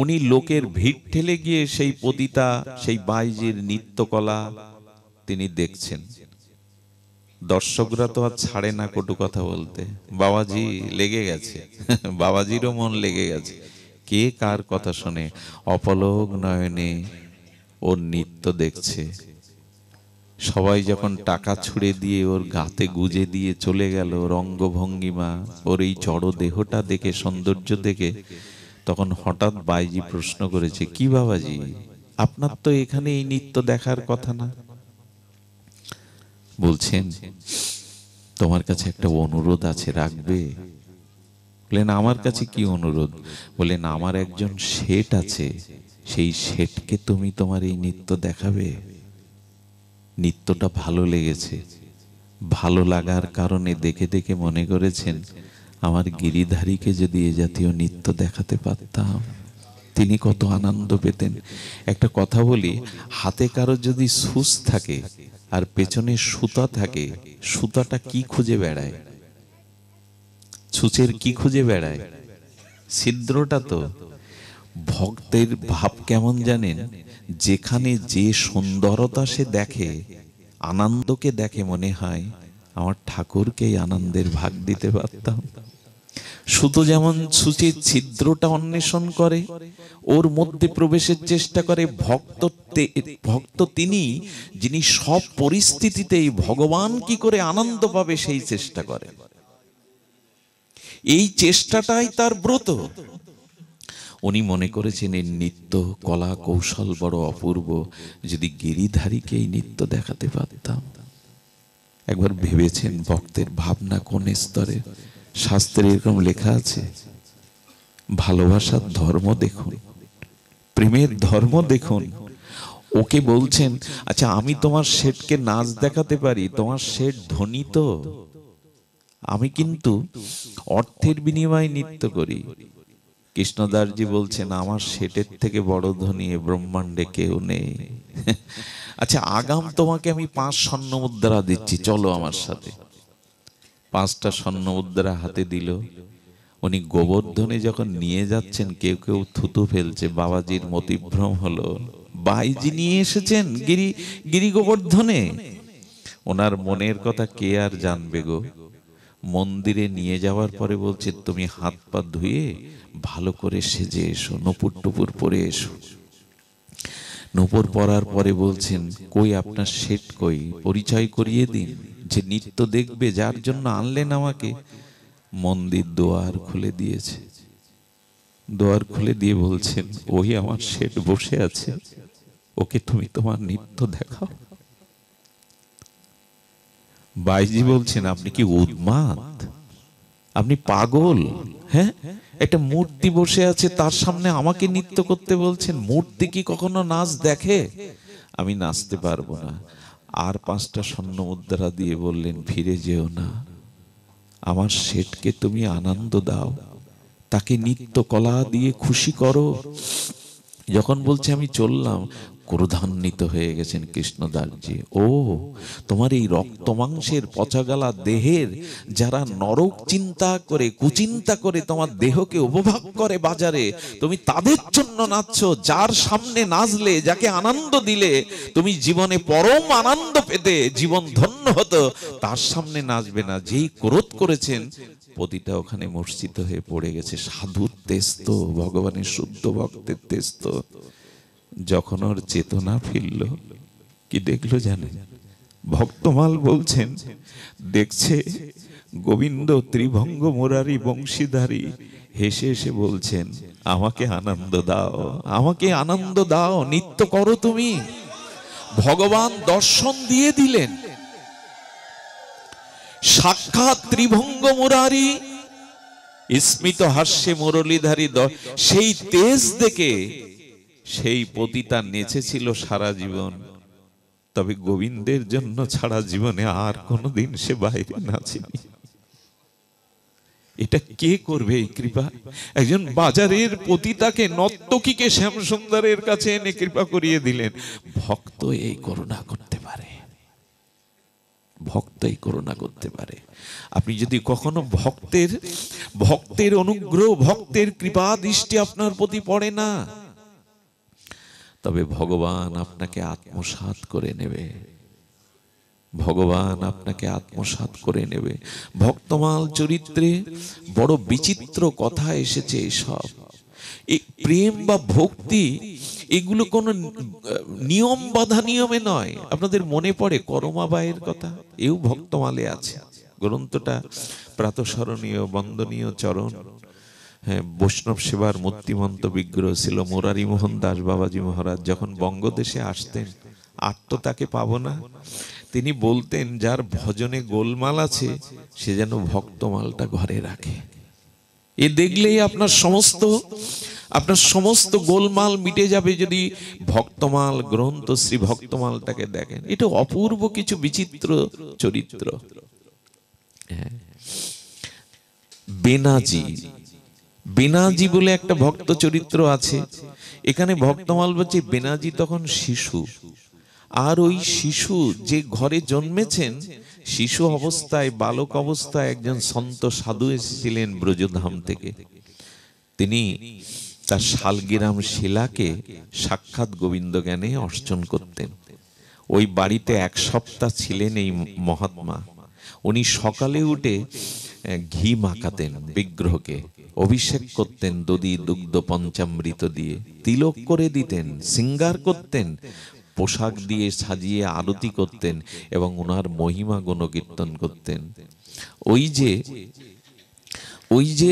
উনি লোকের ভিড় ঠেলে গিয়ে সেই পতিতা, সেই বাইজির নৃত্যকলা তিনি দেখছেন। দর্শকরা তো আর ছাড়ে না কটু কথা বলতে। বাবাজি লেগে গেছে, বাবাজিরও মন লেগে গেছে। কে কার কথা শোনে? অপলক নয়নে ওর নৃত্য দেখছে। সবাই যখন টাকা ছুড়ে দিয়ে ওর গাতে গুজে দিয়ে চলে গেল, রঙ্গভঙ্গিমা, ওর এই জড় দেহটা দেখে, সৌন্দর্য দেখে, তখন হঠাৎ বাইজি প্রশ্ন করেছে, কি বাবাজি, আপনার তো এখানে এই নৃত্য দেখার কথা না? বলছেন, তোমার কাছে একটা অনুরোধ আছে, রাখবে? বলেন, আমার কাছে কি অনুরোধ? বলেন, আমার একজন শেঠ আছে, সেই শেঠকে তুমি তোমার এই নৃত্য দেখাবে। নৃত্যটা ভালো লেগেছে, ভালো লাগার কারণে দেখে দেখে মনে করেছেন, আমার গিরিধারীকে যদি এ জাতীয় নৃত্য দেখাতে পারতাম, তিনি কত আনন্দ পেতেন। একটা কথা বলি, হাতে কারো যদি সুচ থাকে আর পেছনে সুতা থাকে, সুতাটা কি খুঁজে বেড়ায়? ছুঁচের কি খুঁজে বেড়ায়? ছিদ্রটা তো। ভক্তের ভাব কেমন জানেন? যেখানে যে সুন্দরতা সে দেখে, আনন্দকে দেখে, মনে হয় আমার ঠাকুরকে এই আনন্দের ভাগ দিতে পারতাম। সুতো যেমন ছুঁচের ছিদ্রটা অন্বেষণ করে, ওর মধ্যে প্রবেশের চেষ্টা করে। ভক্ত তিনি, যিনি সব পরিস্থিতিতেই ভগবান কি করে আনন্দ পাবে সেই চেষ্টা করে। এই চেষ্টাটাই তার ব্রত। উনি মনে করেছেন এই নৃত্য কলা কৌশল বড় অপূর্ব, যদি গিরিধারীকে এই নৃত্য দেখাতে পারতাম। একবার ভেবেছেন ভক্তের ভাবনা কোন স্তরে? শাস্ত্রে এরকম লেখা আছে, ভালোবাসার ধর্ম দেখুন, প্রেমের ধর্ম দেখুন। ওকে বলছেন, আচ্ছা আমি তোমার শেঠকে নাচ দেখাতে পারি, তোমার শেঠ ধনী তো, আমি কিন্তু অর্থের বিনিময়ে নৃত্য করি। কৃষ্ণদাসজি বলছেন, আমার শেঠের থেকে বড় ধনী এ ব্রহ্মাণ্ডে কেউ নেই। আচ্ছা আগাম তোমাকে আমি 5 স্বর্ণ মুদ্রা দিচ্ছি, চলো আমার সাথে। 5টা স্বর্ণ মুদ্রা হাতে দিল। উনি গোবর্ধনে যখন নিয়ে যাচ্ছেন, কেউ কেউ থুতু ফেলছে, বাবাজির মতিভ্রম হলো, বাইজি নিয়ে এসেছেন গিরি গোবর্ধনে। ওনার মনের কথা কে আর জানবে গো। মন্দিরে নিয়ে যাওয়ার পরে বলছে, তুমি হাত পা ধুয়ে ভালো করে সেজে এসো, নূপুর টুপুর পরে এসো। নূপুর পরার পরে বলছেন, কই আপনার শেঠ কই, পরিচয় করিয়ে দিন, যে নৃত্য দেখবে, যার জন্য আনলেন আমাকে। মন্দির দুয়ার খুলে দিয়েছে। দুয়ার খুলে দিয়ে বলছেন, ওই আমার শেঠ বসে আছে, ওকে তুমি তোমার নৃত্য দেখাও। বাইজি বলছেন, আপনি কি উন্মাদ, আপনি পাগল? হ্যাঁ, একটা মূর্তি বসে আছে, তার সামনে আমাকে নৃত্য করতে বলছেন? মূর্তি কি কখনো নাচ দেখে? আমি নাচতে পারবো না। আর 5টা স্বর্ণ মুদ্রা দিয়ে বললেন, ফিরে যেও না, আমার শেঠকে তুমি আনন্দ দাও, তাকে নিত্য কলা দিয়ে খুশি করো। যখন বলছে আমি চললাম, ক্রোধান্বিত হয়ে গেছেন কৃষ্ণদাসজি। ও, তোমার এই রক্ত মাংসের পচাগালা দেহের যারা নরক চিন্তা করে, কুচিন্তা করে তোমার দেহকে উপভোগ করে বাজারে, তুমি তাদের জন্য নাচছো। যার সামনে নাচলে, যাকে আনন্দ দিলে তুমি জীবনে পরম আনন্দ পেতে, জীবন ধন্য হতো, তার সামনে নাচবে না। যেই ক্রোধ করেছেন, পতিটা ওখানে মূর্ছিত হয়ে পড়ে গেছে। সাধুর তেজ তো, ভগবানের শুদ্ধ ভক্তের তেজ তো। যখন ওর চেতনা ফিরল, কি দেখলো জানেন? ভক্তমাল বলছেন, দেখছে গোবিন্দ ত্রিভঙ্গ মুরারি বংশীধারী হেসে হেসে বলছেন, আমাকে আনন্দ দাও, আমাকে আনন্দ দাও, নৃত্য করো তুমি। ভগবান দর্শন দিয়ে দিলেন। সাক্ষাৎ ত্রিভঙ্গ মুরারি, স্মিত হাস্যে মুরলীধারী, সেই তেজ দেখে সেই পতিতা নেচেছিল সারা জীবন। তবে গোবিন্দের জন্য ছাড়া জীবনে আর কোনোদিন সে বাইরে নাচেনি। এটা কে করবে এই কৃপা? একজন বাজারের পতিতাকে, নর্তকীকে শ্যামসুন্দরের কাছে এনে কৃপা করিয়ে দিলেন। ভক্ত এই করুণা করতে পারে, ভক্ত এই করুণা করতে পারে। আপনি যদি কখনো ভক্তের অনুগ্রহ, ভক্তের কৃপা দৃষ্টি আপনার প্রতি পড়ে না, তবে ভগবান আপনাকে আত্মসাৎ করে নেবে। ভগবান আপনাকে আত্মসাৎ করে নেবে। ভক্তমাল চরিত্রে বড় বিচিত্র কথা এসেছে। এসব এই প্রেম বা ভক্তি, এগুলো কোনো নিয়ম বাঁধা নিয়মে নয়। আপনাদের মনে পড়ে করমাবাইয়ের কথা? এও ভক্তমালে আছে। গ্রন্থটা প্রাতঃস্মরণীয়, বন্দনীয় চরণ। হ্যাঁ, বৈষ্ণব সেবার মূর্তিমন্ত বিগ্রহ ছিল। মুরারি মোহন দাস বাবাজি মহারাজ যখন বঙ্গদেশে আসতেন, আর তো তাকে পাবো না, তিনি বলতেন যার ভজনে গোলমাল আছে সে যেন ভক্তমালটা ঘরে রাখে। এ দেখলেই আপনার সমস্ত গোলমাল মিটে যাবে যদি ভক্তমাল গ্রন্থ শ্রী ভক্তমালটাকে দেখেন। এটা অপূর্ব কিছু বিচিত্র চরিত্র। বেনাজি বলে একটা ভক্ত চরিত্র আছে। এখানে ভক্তমাল বলছে বেনাজি তখন শিশু, আর ওই শিশু যে ঘরে জন্মেছেন, শিশু অবস্থায়, বালক অবস্থায় একজন সন্ত সাধু এসেছিলেন ব্রজধাম থেকে। তিনি তার শালগ্রাম শিলাকে সাক্ষাৎ গোবিন্দ জ্ঞানে অর্চন করতেন। ওই বাড়িতে এক সপ্তাহ ছিলেন এই মহাত্মা। উনি সকালে উঠে ঘি মাখাতেন বিগ্রহকে, অভিষেক করতেন দধি দুগ্ধ পঞ্চামৃত দিয়ে, তিলক করে দিতেন, শৃঙ্গার করতেন, পোশাক দিয়ে সাজিয়ে আরতি করতেন এবং ওনার মহিমা গুণকীর্তন করতেন। ওই যে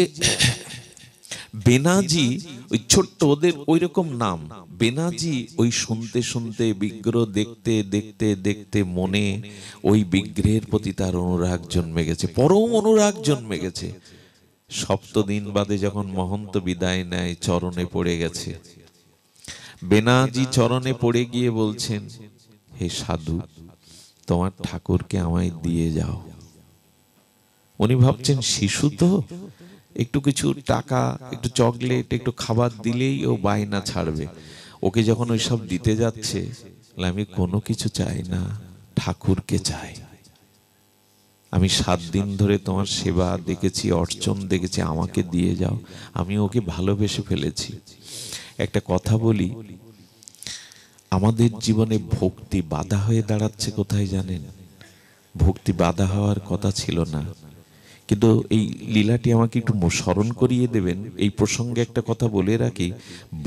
বেনাজি, ওই ছোট্ট ওদের ওই রকম নাম বেনাজি। ওই শুনতে শুনতে, বিগ্রহ দেখতে দেখতে দেখতে মনে ওই বিগ্রহের প্রতি তার অনুরাগ জন্মে গেছে, পরম অনুরাগ জন্মে গেছে। সপ্তদিন বাদে যখন মহন্ত বিদায় নেয়, চরণে পড়ে গেছে। বেনাজি চরণে পড়ে গিয়ে বলছেন, হে সাধু, তোমার ঠাকুরকে আমায় দিয়ে যাও। উনি ভাবছেন শিশু তো, একটু কিছু টাকা, একটু চকলেট, একটু খাবার দিলেই ও বায়না ছাড়বে। ওকে যখন ওইসব দিতে যাচ্ছে, আমি কোনো কিছু চাই না, ঠাকুরকে চাই। আমি 7 দিন ধরে তোমার সেবা দেখেছি, অর্চন দেখেছি, আমাকে দিয়ে যাও। আমি ওকে ভালোবেসে ফেলেছি। একটা কথা বলি, আমাদের জীবনে ভক্তি বাধা হয়ে দাঁড়াচ্ছে কোথায় জানেন? ভক্তি বাধা হওয়ার কথা ছিল না, কিন্তু এই লীলাটি আমাকে একটু স্মরণ করিয়ে দেবেন। এই প্রসঙ্গে একটা কথা বলে রাখি,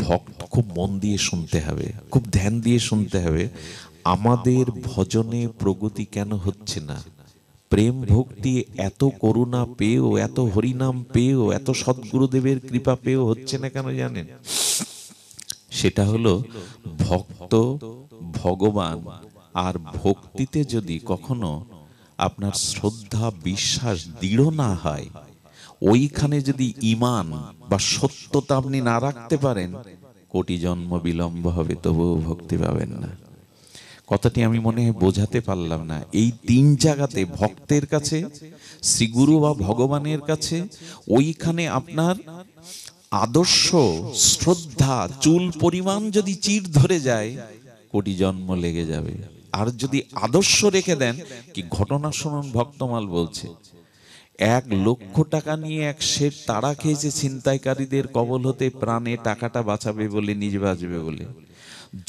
ভক্ত খুব মন দিয়ে শুনতে হবে, খুব ধ্যান দিয়ে শুনতে হবে। আমাদের ভজনে প্রগতি কেন হচ্ছে না? প্রেম ভক্তি এত করুণা পেয়েও, এত হরিনাম পেয়েও, এত সদ্গুরুদেবের কৃপা পেয়েও হচ্ছে না কেন জানেন? সেটা হলো ভক্ত, ভগবান আর ভক্তিতে যদি কখনো আপনার শ্রদ্ধা, বিশ্বাস দৃঢ় না হয়, ওইখানে যদি ঈমান বা সত্যতা আপনি না রাখতে পারেন, কোটি জন্ম বিলম্ব হবে, তবুও ভক্তি পাবেন না। কথাটি আমি মনে হয় বোঝাতে পারলাম না। এই 3 জায়গাতে, ভক্তের কাছে, শ্রীগুরু বা ভগবানের কাছে, ওইখানে আপনার আদর্শ, শ্রদ্ধা চুল পরিমাণ যদি চির ধরে যায়, কোটি জন্ম লেগে যাবে। আর যদি আদর্শ রেখে দেন, কি ঘটনা শুনুন, ভক্তমাল বলছে 1 লক্ষ টাকা নিয়ে এক শেঠ তাড়া খেয়েছে ছিনতাইকারীদের কবল হতে, প্রাণে টাকাটা বাঁচাবে বলে, নিজে বাঁচবে বলে।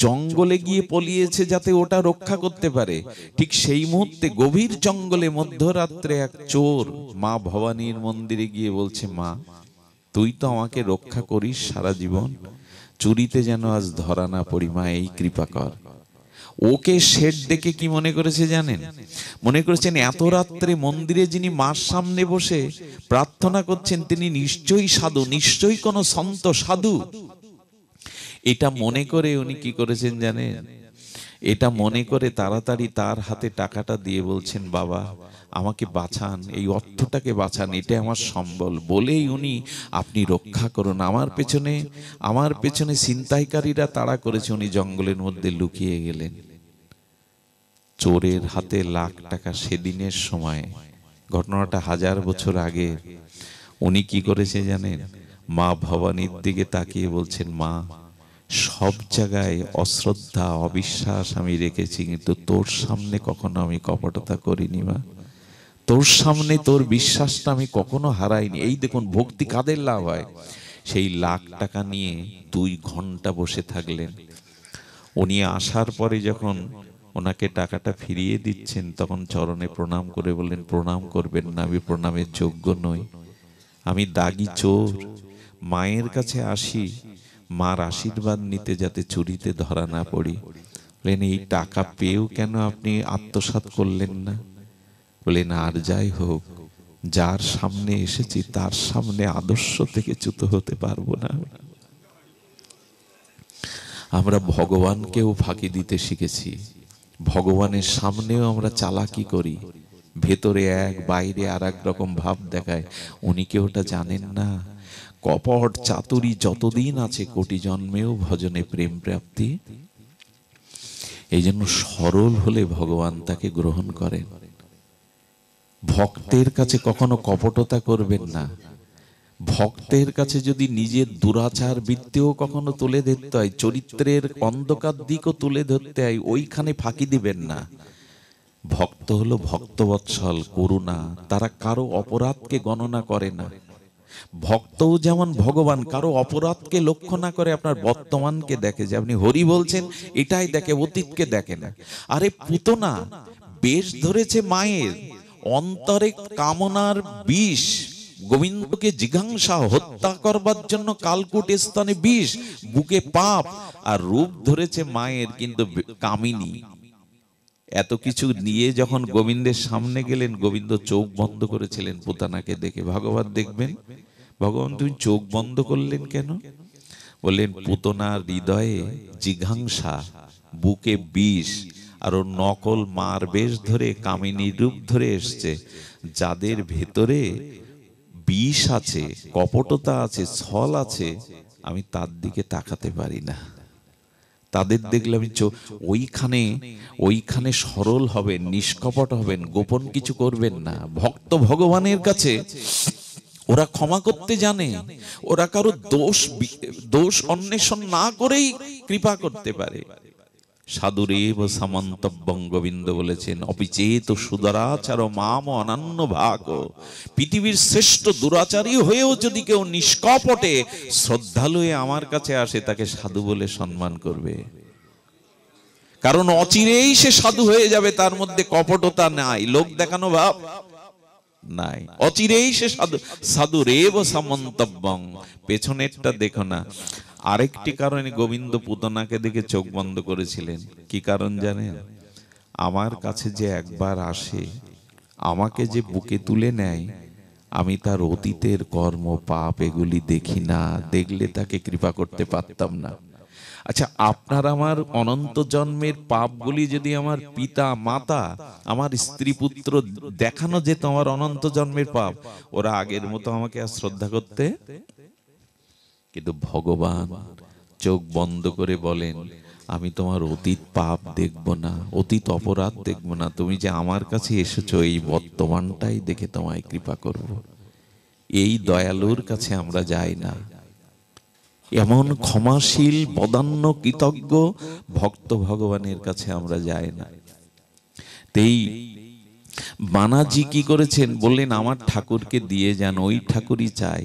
জঙ্গলে গিয়ে পলিয়েছে যাতে ওটা রক্ষা করতে পারে। ঠিক সেই মুহূর্তে গভীর জঙ্গলে মধ্যরাত্রে এক চোর মা ভবানীর মন্দিরে গিয়ে বলছে, মা, তুই তো আমাকে রক্ষা করিস সারা জীবন, চুরিতে যেন আজ ধরা না পড়ি, মা এই কৃপা কর। ওকে শেঠ ডেকে কি মনে করেছে জানেন? মনে করেছেন এত রাত্রে মন্দিরে যিনি মার সামনে বসে প্রার্থনা করছেন, তিনি নিশ্চয়ই সাধু, নিশ্চয়ই কোনো সন্ত সাধু। এটা মনে করে উনি কি করেছেন জানেন? এটা মনে করে তাড়াতাড়ি তার হাতে টাকাটা দিয়ে বলছেন, বাবা আমাকে বাঁচান, এই অর্থটাকে বাঁচান, এটা আমার সম্বল। বলেই উনি, আপনি রক্ষা করুন, আমার পেছনে ছিনতাইকারীরা তাড়া করেছে। উনি জঙ্গলের মধ্যে লুকিয়ে গেলেন। চোরের হাতে লাখ টাকা সেদিনের সময়, ঘটনাটা 1000 বছর আগে। উনি কি করেছে জানেন? মা ভবানীর দিকে তাকিয়ে বলছেন, মা, সব জায়গায় অশ্রদ্ধা, অবিশ্বাস আমি রেখেছি, কিন্তু তোর সামনে কখনো আমি কপটতা করিনি মা। তোর সামনে তোর বিশ্বাসটা আমি কখনো হারাইনি। এই দেখুন ভক্তি কাদের লাভ হয়। সেই লাখ টাকা নিয়ে 2 ঘন্টা বসে থাকলেন। উনি আসার পরে যখন ওনাকে টাকাটা ফিরিয়ে দিচ্ছেন, তখন চরণে প্রণাম করে বললেন, প্রণাম করবেন না, আমি প্রণামের যোগ্য নই, আমি দাগি চোর। মায়ের কাছে আসি মার আশীর্বাদ নিতে, যাতে চুরিতে ধরা না পড়ি। বললেন, এই টাকা পেয়েও কেন আপনি আত্মসাৎ করলেন না? বললেন, আর যাই হোক, যার সামনে এসেছি তার সামনে আদর্শ থেকে চ্যুত হতে পারবো না। আমরা ভগবানকেও ফাঁকি দিতে শিখেছি, ভগবানের সামনেও আমরা চালাকি করি, ভেতরে এক বাইরে আর এক রকম ভাব দেখায়। উনি কি ওটা জানেন না? কপট চাতুরি যতদিন আছে কোটি জন্মেও ভজনে প্রেম প্রাপ্তি। এই জন্য সরল হলে ভগবান তাকে গ্রহণ করেন। ভক্তের কাছে কখনো কপটতা করবেন না। ভক্তের কাছে যদি নিজের দুরাচার বৃত্তিও কখনো তুলে ধরতে হয়, চরিত্রের অন্ধকার দিকও তুলে ধরতে হয়, ওইখানে ফাঁকি দিবেন না। ভক্ত হলো ভক্তবৎসল, করুণা, তারা কারো অপরাধকে গণনা করে না। ভক্তও যেমন ভগবান, কারো অপরাধকে লক্ষ্য না করে আপনার বর্তমানকে দেখে, যে আপনি হরি বলছেন এটাই দেখে, অতীতকে দেখে না। আরে পুতনা বেশ ধরেছে মায়ের, অন্তরে কামনার বিষ, গোবিন্দকে জিঘাংসা হত্যা করবার জন্য কালকুট স্থানে বিষ, বুকে পাপ, আর রূপ ধরেছে মায়ের, কিন্তু কামিনী। এত কিছু নিয়ে যখন গোবিন্দের সামনে গেলেন, গোবিন্দ চোখ বন্ধ করেছিলেন পুতনাকে দেখে। ভগবান দেখবেন, ভগবান তুমি চোখ বন্ধ করলেন কেন? বললেন, পুতনার হৃদয়ে জিঘাংসা, বুকে বিষ, আর ও নকল মার বেশ ধরে কামিনী রূপ ধরে এসছে। যাদের ভেতরে বিষ আছে, কপটতা আছে, ছল আছে, আমি তার দিকে তাকাতে পারি না। তাদের দেখলে আমি ওইখানে সরল হবেন, নিষ্কপট হবেন, গোপন কিছু করবেন না। ভক্ত ভগবানের কাছে ওরা ক্ষমা করতে জানে, ওরা কারো দোষ অন্বেষণ না করেই কৃপা করতে পারে। সাধুরেব সামন্তব্যং, গোবিন্দ বলেছেন, অপিচেত সুদরাচার মাম অনন্য ভাগ। পৃথিবীর শ্রেষ্ঠ দুরাচারী হয়েও যদি কেউ নিষ্কপটে শ্রদ্ধালু হয়ে আমার কাছে আসে, তাকে সাধু বলে সম্মান করবে। কারণ অচিরেই সে সাধু হয়ে যাবে, তার মধ্যে কপটতা নাই, লোক দেখানো ভাব নাই, অচিরেই সে সাধু। সাধুরেব সামন্তব্যং, পেছনেরটা দেখো না। আরেকটি কারণে গোবিন্দ পুতনাকে দেখে চোখ বন্ধ করেছিলেন। কি কারণ জানেন? আমার কাছে যে একবার আসে, আমাকে যে বুকে তুলে নেয়, আমি তার অতীতের কর্ম পাপ এগুলি দেখি না, দেখলে তাকে কৃপা করতে পারতাম না। আচ্ছা, আপনার আমার অনন্ত জন্মের পাপগুলি যদি আমার পিতা মাতা, আমার স্ত্রী পুত্র দেখানো যেত আমার অনন্ত জন্মের পাপ, ওরা আগের মতো আমাকে আর শ্রদ্ধা করতে? কিন্তু ভগবান চোখ বন্ধ করে বলেন, আমি তোমার অতীত পাপ দেখব না, অতীত অপরাধ দেখব না, তুমি যে আমার কাছে এসেছো এই বর্তমানটাই দেখে তোমায় কৃপা করব। এই দয়ালুর কাছে আমরা যাই না। এমন ক্ষমাশীল বদান্য কৃতজ্ঞ ভক্ত ভগবানের কাছে আমরা যাই না। তেই বানাজি কি করেছেন, বললেন আমার ঠাকুরকে দিয়ে যান, ওই ঠাকুরই চাই।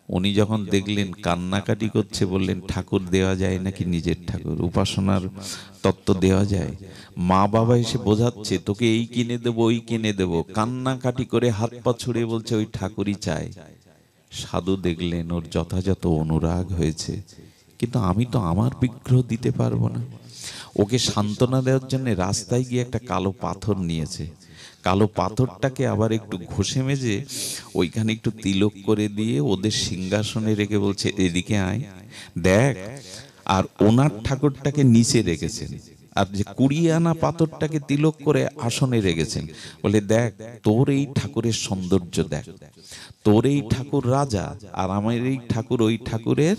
উনি যখন দেখলেন কান্নাকাটি করছে, বললেন, ঠাকুর দেওয়া যায় নাকি নিজের ঠাকুর? উপাসনার তত্ত্ব দেওয়া যায়? মা বাবা এসে বোঝাচ্ছে, তোকে এই কিনে দেবো, ওই কিনে দেবো, কান্নাকাটি করে হাত পা ছুড়ে বলছে ওই ঠাকুরই চাই। সাধু দেখলেন ওর যথাযথ অনুরাগ হয়েছে, কিন্তু আমি তো আমার বিগ্রহ দিতে পারবো না। ওকে সান্ত্বনা দেওয়ার জন্য রাস্তায় গিয়ে একটা কালো পাথর নিয়েছে। কালো পাথরটাকে আবার একটু ঘষে মেজে ওইখানে একটু তিলক করে দিয়ে ওদের সিংহাসনে রেখে বলছে, এদিকে আয় দেখ। আর ওনার ঠাকুরটাকে নিচে রেখেছেন, আর যে 20 আনা পাথরটাকে তিলক করে আসনে রেখেছেন। বলে, দেখ তোর এই ঠাকুরের সৌন্দর্য দেখ, তোর এই ঠাকুর রাজা, আর আমার এই ঠাকুর ওই ঠাকুরের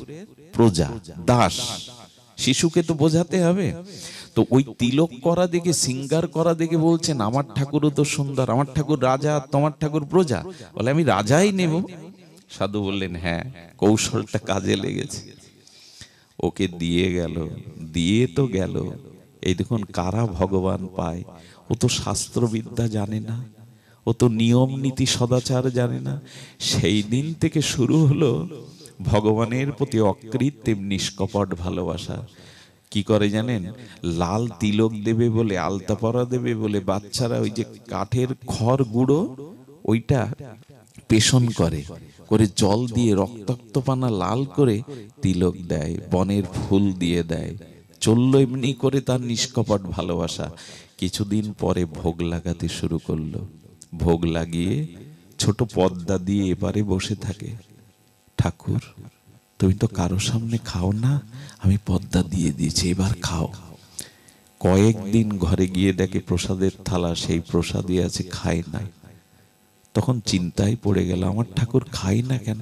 প্রজা, দাস। শিশুকে তো বোঝাতে হবে। তো ওই তিলক করা দেখে, সিঙ্গার করা দেখে বলছেন, আমার ঠাকুরও তো সুন্দর, আমার ঠাকুর রাজা, তোমার ঠাকুর প্রজা। বলে, আমি রাজাই নেব। সাধু বললেন, হ্যাঁ, কৌশলটা কাজে লেগেছে। ওকে দিয়ে গেল, দিয়ে তো গেল। এই দেখুন কারা ভগবান পায়। ও তো শাস্ত্রবিদ্যা জানে না, ও তো নিয়ম নীতি সদাচার জানে না। সেই দিন থেকে শুরু হলো ভগবানের প্রতি অকৃত্রিম নিষ্কপট ভালোবাসা। কি করে জানেন, লাল তিলক দেবে বলে, আলতা পরা দেবে বলে বাচ্চারা ওই যে কাঠের খড় গুঁড়ো ওইটা পেষণ করে, করে জল দিয়ে রক্তাক্ত পানা লাল করে তিলক দেয়, বনের ফুল দিয়ে দেয়। চললো এমনি করে তার নিষ্কপট ভালোবাসা। কিছুদিন পরে ভোগ লাগাতে শুরু করলো। ভোগ লাগিয়ে ছোট পর্দা দিয়ে এপারে বসে থাকে। ঠাকুর, তুমি তো কারো সামনে খাও না, আমি পর্দা দিয়ে দিয়েছি, এবার খাও। কয়েকদিন ঘরে গিয়ে দেখে প্রসাদের থালা সেই প্রসাদই আছে, খায় না। তখন চিন্তায় পড়ে গেল, আমার ঠাকুর খায় না কেন,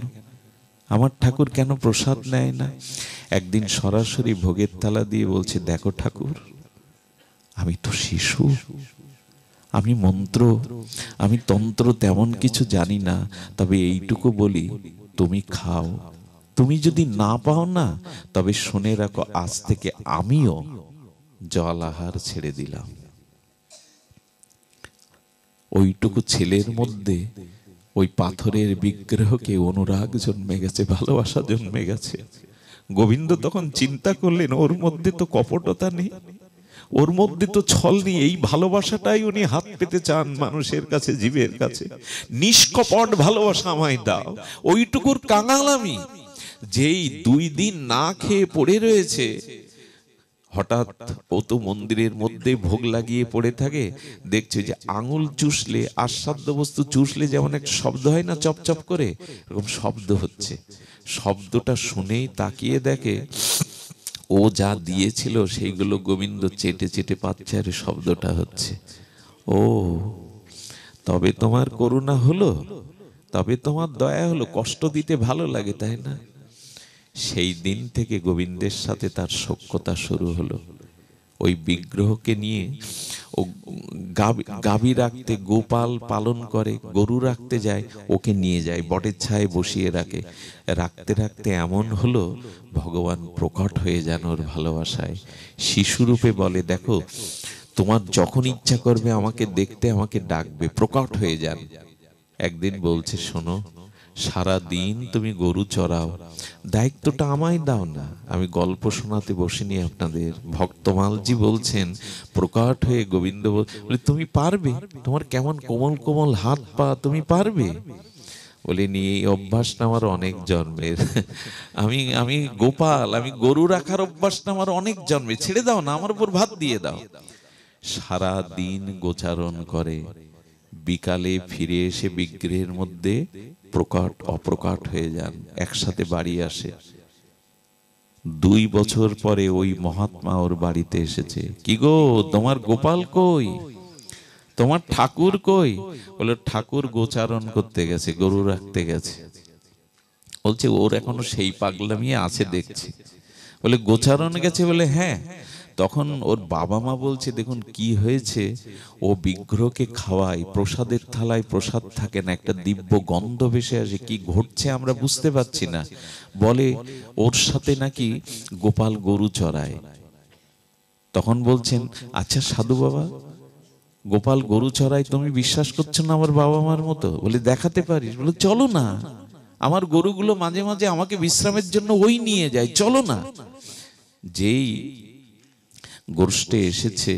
আমার ঠাকুর কেন প্রসাদ নেয় না। একদিন সরাসরি ভোগের থালা দিয়ে বলছে, দেখো ঠাকুর, আমি তো শিশু, আমি মন্ত্র, আমি তন্ত্র তেমন কিছু জানি না, তবে এইটুকু বলি, তুমি খাও। তুমি যদি না পাও না, তবে শুনে রাখো, আজ থেকে আমিও জল আহার ছেড়ে দিলাম। ওইটুকু ছেলের মধ্যে ওই পাথরের বিগ্রহকে অনুরাগ জন্মে গেছে, ভালোবাসা জন্মে গেছে। গোবিন্দ তখন চিন্তা করলেন, ওর মধ্যে তো কপটতা নেই, ওর মধ্যে তো ছল নেই, এই ভালোবাসাটাই উনি হাত পেতে চান মানুষের কাছে, জীবের কাছে। নিষ্কপট ভালোবাসা আমায় দাও। ওইটুকুর কাঙাল আমি। যেই 2 দিন না খেয়ে পড়ে রয়েছে, হঠাৎ ও তো মন্দিরের মধ্যে ভোগ লাগিয়ে পড়ে থাকে, দেখছে যে আঙুল চুষলে, আস্বাদ্য বস্তু চুষলে যেমন এক শব্দ হয় না, চপচপ করে, এরকম শব্দ হচ্ছে। শব্দটা শুনেই তাকিয়ে দেখে ও যা দিয়েছিল সেইগুলো গোবিন্দ চেটে চেটে পাচ্ছে, আর শব্দটা হচ্ছে। ও, তবে তোমার করুণা হলো, তবে তোমার দয়া হলো, কষ্ট দিতে ভালো লাগে, তাই না? সেই দিন থেকে গোবিন্দের সাথে তার সখ্যতা শুরু হলো। ওই বিগ্রহকে নিয়ে ও গাভী রাখতে, গোপাল পালন করে, গরু রাখতে যায়, ওকে নিয়ে যায়, বটের ছায়ে বসিয়ে রাখে। রাখতে রাখতে এমন হলো, ভগবান প্রকট হয়ে যান ওর ভালোবাসায়। শিশুরূপে বলে, দেখো, তোমার যখন ইচ্ছা করবে আমাকে দেখতে, আমাকে ডাকবে, প্রকট হয়ে যান। একদিন বলছে, শোনো, সারা দিন তুমি গরু চড়াও, দায়িত্বটা আমায় দাও না। আমি গল্প শোনাতে বসিনি আপনাদের। ভক্তমালজি বলছেন, প্রকট হয়ে গোবিন্দ বলে, তুমি পারবে, তোমার কেমন কোমল কোমল হাত পা, তুমি পারবে। বলিনি, এই অভ্যাসটা আমার অনেক জন্মের। আমি গোপাল, আমি গরু রাখার অভ্যাসটা আমার অনেক জন্মে, ছেড়ে দাও না, আমার উপর ভাত দিয়ে দাও। সারা দিন গোচারণ করে, বিকালে ফিরে এসে বিগ্রহের মধ্যে প্রকট অপ্রকট হয়ে যান, একসাথে বাড়ি আসে। 2 বছর পরে ওই মহাত্মা ওর বাড়িতে এসেছে। কি গো, তোমার গোপাল কই, তোমার ঠাকুর কই? বলে, ঠাকুর গোচারণ করতে গেছে, গরু রাখতে গেছে। বলছে, ওর এখনো সেই পাগলামি আছে দেখছি। বলে, গোচারণ গেছে? বলে, হ্যাঁ। তখন ওর বাবা মা বলছে, দেখুন কি হয়েছে, ও বিগ্রহকে খাওয়ায়, প্রসাদের থালায় প্রসাদ থাকে না, একটা দিব্য গন্ধ ভেসে আসে, কি ঘটছে আমরা বুঝতে পারছি না। বলে, ওর সাথে নাকি গোপাল গরু চড়ায়। তখন বলছেন, আচ্ছা সাধু বাবা, গোপাল গরু চড়ায়, তুমি বিশ্বাস করছো না আমার বাবা মার মতো? বলে, দেখাতে পারিস? বলে, চলো না, আমার গরুগুলো মাঝে মাঝে আমাকে বিশ্রামের জন্য ওই নিয়ে যায়, চলো না। যেই গোষ্ঠে এসেছে,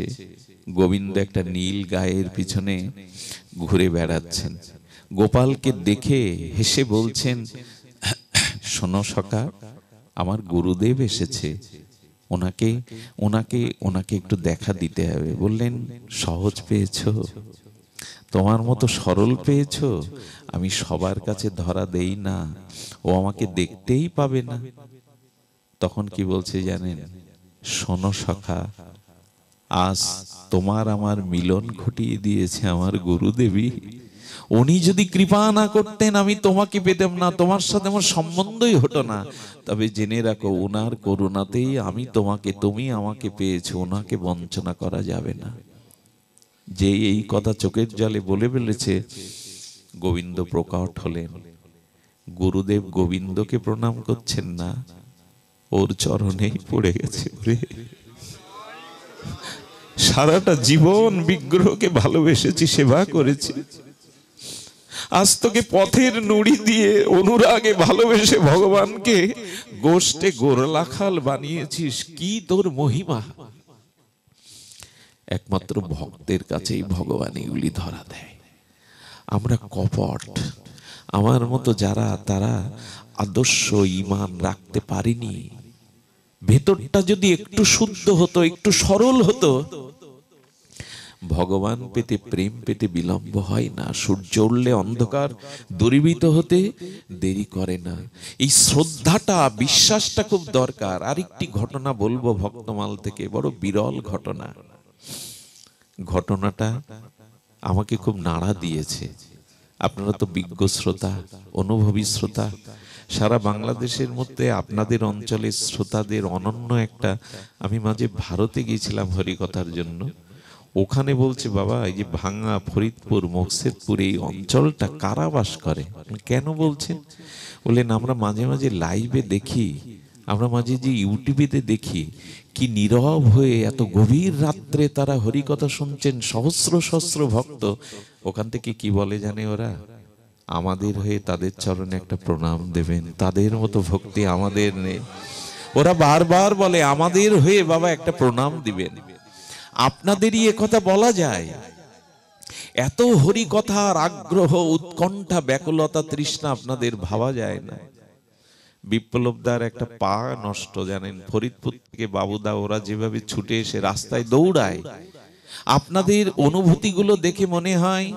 গোবিন্দ একটা নীল গায়ের পিছনে ঘুরে বেড়াচ্ছেন। গোপালকে দেখে হেসে বলছেন, শোনো সখা, আমার গুরুদেব এসেছে, ওনাকে ওনাকে ওনাকে একটু দেখা দিতে হবে। বললেন, সহজ পেয়েছো, তোমার মতো সরল পেয়েছো? আমি সবার কাছে ধরা দেই না, ও আমাকে দেখতেই পাবে না। তখন কি বলছে জানেন? শোনো সখা, আজ তোমার আমার মিলন ঘটিয়ে দিয়েছে আমার গুরুদেবী। উনি যদি কৃপা না করতেন, আমি তোমাকে পেতাম না, তোমার সাথে আমার সম্বন্ধই হতো না। তবে জেনে রাখো, ওনার করুণাতেই আমি তোমাকে, তুমি আমাকে পেয়েছো, ওনাকে বঞ্চনা করা যাবে না। যে এই কথা চোখের জলে বলে ফেলেছে, গোবিন্দ প্রকট হলেন। গুরুদেব গোবিন্দকে প্রণাম করছেন না, ওর চরণেই পড়ে গেছে। সারাটা জীবন বিগ্রহকে ভালোবেসেছি, সেবা করেছি, আজ তোকে পথের নুড়ি দিয়ে অনুরাগে ভালোবেসে ভগবানকে গোষ্ঠে গোরলাখাল বানিয়েছিস, কি তোর মহিমা। একমাত্র ভক্তের কাছেই ভগবান এগুলি ধরা দেয়। আমরা কপট, আমার মতো যারা, তারা আদর্শ ঈমান রাখতে পারিনি। ভেতরটা যদি একটু শুদ্ধ হতো, একটু সরল হতো, ভগবান পেতে, প্রেম পেতে বিলম্ব হয় না। সূর্য উঠলে অন্ধকার দূরীভূত হতে দেরি করে না। এই শ্রদ্ধাটা, বিশ্বাসটা খুব দরকার। আরেকটি ঘটনা বলবো ভক্তমাল থেকে, বড় বিরল ঘটনা। ঘটনাটা আমাকে খুব নাড়া দিয়েছে। আপনারা তো বিজ্ঞ শ্রোতা, অনুভবী শ্রোতা। সারা বাংলাদেশের মধ্যে আপনাদের অঞ্চলের শ্রোতাদের অনন্য একটা, আমি মাঝে ভারতে গিয়েছিলাম হরিকথার জন্য। ওখানে বলছে, বাবা এই যে ভাঙ্গা, ফরিদপুর, মকসেদপুর এই অঞ্চলটা কারা বাস করে? কেন বলছেন? বললেন, আমরা মাঝে মাঝে লাইভে দেখি, আমরা মাঝে যে ইউটিউবেতে দেখি, কি নীরব হয়ে এত গভীর রাত্রে তারা হরিকথা শুনছেন, সহস্র সহস্র ভক্ত। ওখান থেকে কি বলে জানে ওরা? আমাদের হয়ে তাদের চরণে একটা প্রণাম দেবেন, তাদের মতো ভক্তি আমাদের নেই। ওরা বারবার বলে, আমাদের হয়ে বাবা একটা প্রণাম দিবেন। আপনাদেরই এ কথা বলা যায়। এত হরিকথার আগ্রহ, উৎকণ্ঠা, ব্যাকুলতা, তৃষ্ণা আপনাদের ভাবা যায় না। বিপ্লবদার একটা পা নষ্ট, জানেন, ফরিদপুর থেকে বাবুদা ওরা যেভাবে ছুটে এসে রাস্তায় দৌড়ায়, আপনাদের অনুভূতিগুলো দেখে মনে হয়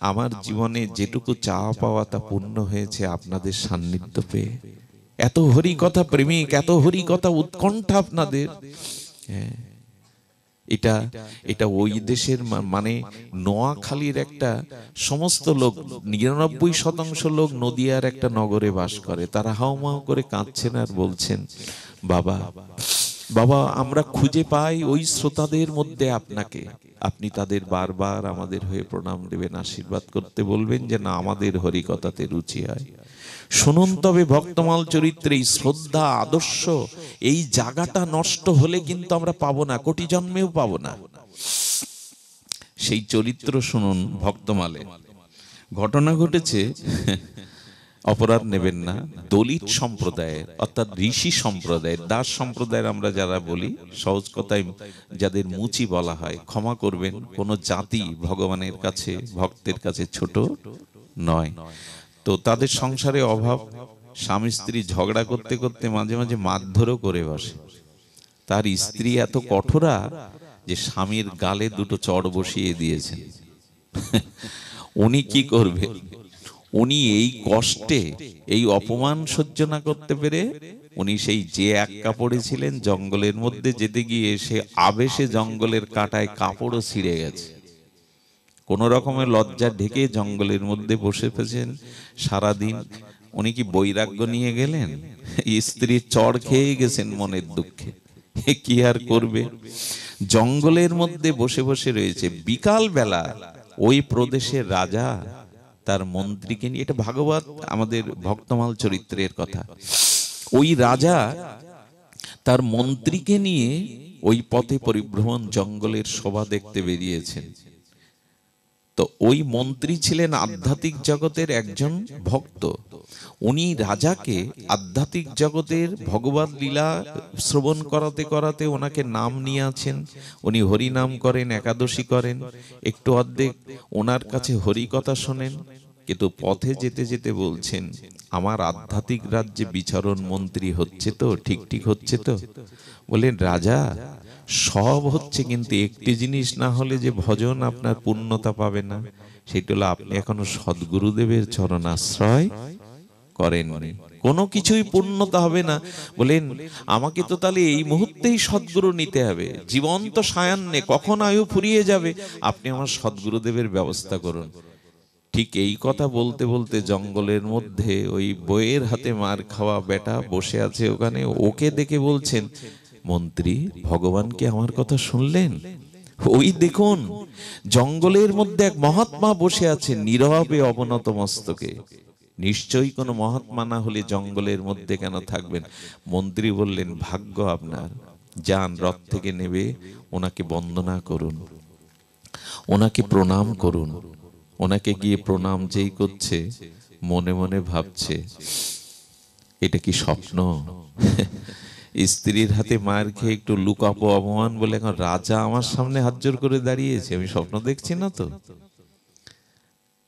আমার জীবনে যেটুকু চাওয়া পাওয়া তা পূর্ণ হয়েছে আপনাদের সান্নিধ্য পেয়ে। এত হরিকথা প্রেমিক, এত হরিকথা উৎকণ্ঠা আপনাদের। হ্যাঁ, এটা ওই দেশের, মানে নোয়াখালীর একটা সমস্ত লোক, 99% লোক নদিয়ার একটা নগরে বাস করে। তারা হাউমাউ করে কাঁদছেন আর বলছেন, বাবা বাবা আমরা খুঁজে পাই ওই শ্রোতাদের মধ্যে আপনাকে। আপনি তাদের বারবার আমাদের হয়ে প্রণাম দেবেন, আশীর্বাদ করতে বলবেন যে না, আমাদের হরিকথাতে রুচি হয়। শুনুন তবে ভক্তমাল চরিত্রে এই শ্রদ্ধা, আদর্শ, এই জায়গাটা নষ্ট হলে কিন্তু আমরা পাবো না, কোটি জন্মেও পাবো না। সেই চরিত্র শুনুন ভক্তমালে। ঘটনা ঘটেছে, অপরাধ নেবেন না, দলিত সম্প্রদায়ের, অর্থাৎ ঋষি সম্প্রদায়ের, দাস সম্প্রদায়ের আমরা যারা বলি, সহজ কথায় যাদের মুচি বলা হয়, ক্ষমা করবেন, কোন জাতি ভগবানের কাছে, ভক্তের কাছে ছোট নয়। তো তাদের সংসারে অভাব, স্বামী স্ত্রী ঝগড়া করতে করতে মাঝে মাঝে মারধরও করে বসে। তার স্ত্রী এত কঠোরা যে স্বামীর গালে দুটো চড় বসিয়ে দিয়েছেন। উনি কি করবেন? উনি এই কষ্টে, এই অপমান সহ্য না করতে পেরে, উনি সেই যে এক কাপড়ে ছিলেন, জঙ্গলের মধ্যে যেতে গিয়ে সে আবেশে জঙ্গলের কাঁটায় কাপড়ও ছিঁড়ে গেছে। কোন রকমের লজ্জা ঢেকে জঙ্গলের মধ্যে বসে পেয়েছেন সারাদিন। উনি কি বৈরাগ্য নিয়ে গেলেন? স্ত্রীর চড় খেয়ে গেছেন মনের দুঃখে। কি আর করবে, জঙ্গলের মধ্যে বসে বসে রয়েছে। বিকাল বেলা ওই প্রদেশের রাজা তার মন্ত্রীকে নিয়ে, এটা ভাগবত আমাদের ভক্তমাল চরিত্রের কথা, ওই রাজা তার মন্ত্রীকে নিয়ে ওই পথে পরিভ্রমণ, জঙ্গলের শোভা দেখতে বেরিয়েছেন। তো ওই মন্ত্রী ছিলেন আধ্যাত্মিক জগতের একজন ভক্ত। উনি রাজাকে আধ্যাত্মিক জগতের ভগবত লীলা শ্রবণ করাতে করাতে ওনাকে নাম নিয়ে আছেন। উনি হরি নাম করেন, একাদশী করেন, একটু অর্ধেক ওনার কাছে হরি কথা শোনেন। কিন্তু পথে যেতে যেতে বলছেন, আমার আধ্যাত্মিক রাজ্যে বিচরণ মন্ত্রী হচ্ছে তো, ঠিক ঠিক হচ্ছে তো? বলেন, রাজা সব হচ্ছে, কিন্তু একটি জিনিস না হলে যে ভজন আপনার পূর্ণতা পাবে না, সেটা হলো আপনি এখনো সদ্গুরুদেবের চরণ আশ্রয় করেননি, কোনো কিছুই পূর্ণতা হবে না। বলেন, আমাকে তো তাহলে এই মুহূর্তেই সদ্গুরু নিতে হবে, জীবন্ত সায়ান্নে কখন আয়ু ফুরিয়ে যাবে, আপনি আমার সদ্গুরুদেবের ব্যবস্থা করুন। ঠিক এই কথা বলতে বলতে জঙ্গলের মধ্যে ওই বইয়ের হাতে মার খাওয়া বেটা বসে আছে ওখানে। ওকে দেখে বলছেন, মন্ত্রী, ভগবান কি আমার কথা শুনলেন? ওই দেখুন জঙ্গলের মধ্যে এক মহাত্মা বসে আছে নীরবে অবনত মস্তকে। নিশ্চয়ই কোনো মহাত্মা না হলে জঙ্গলের মধ্যে কেন থাকবেন? মন্ত্রী বললেন, ভাগ্য আপনার, যান রথ থেকে নেবে ওনাকে বন্দনা করুন, ওনাকে প্রণাম করুন, ওনাকে গিয়ে প্রণাম যেই করছে, মনে মনে ভাবছে এটা কি স্বপ্ন? স্ত্রীর হাতে মায়ের খেয়ে একটু লুকাবো অপমান বলে এখন রাজা আমার সামনে হাত জোর করে দাঁড়িয়েছে, আমি স্বপ্ন দেখছি না তো?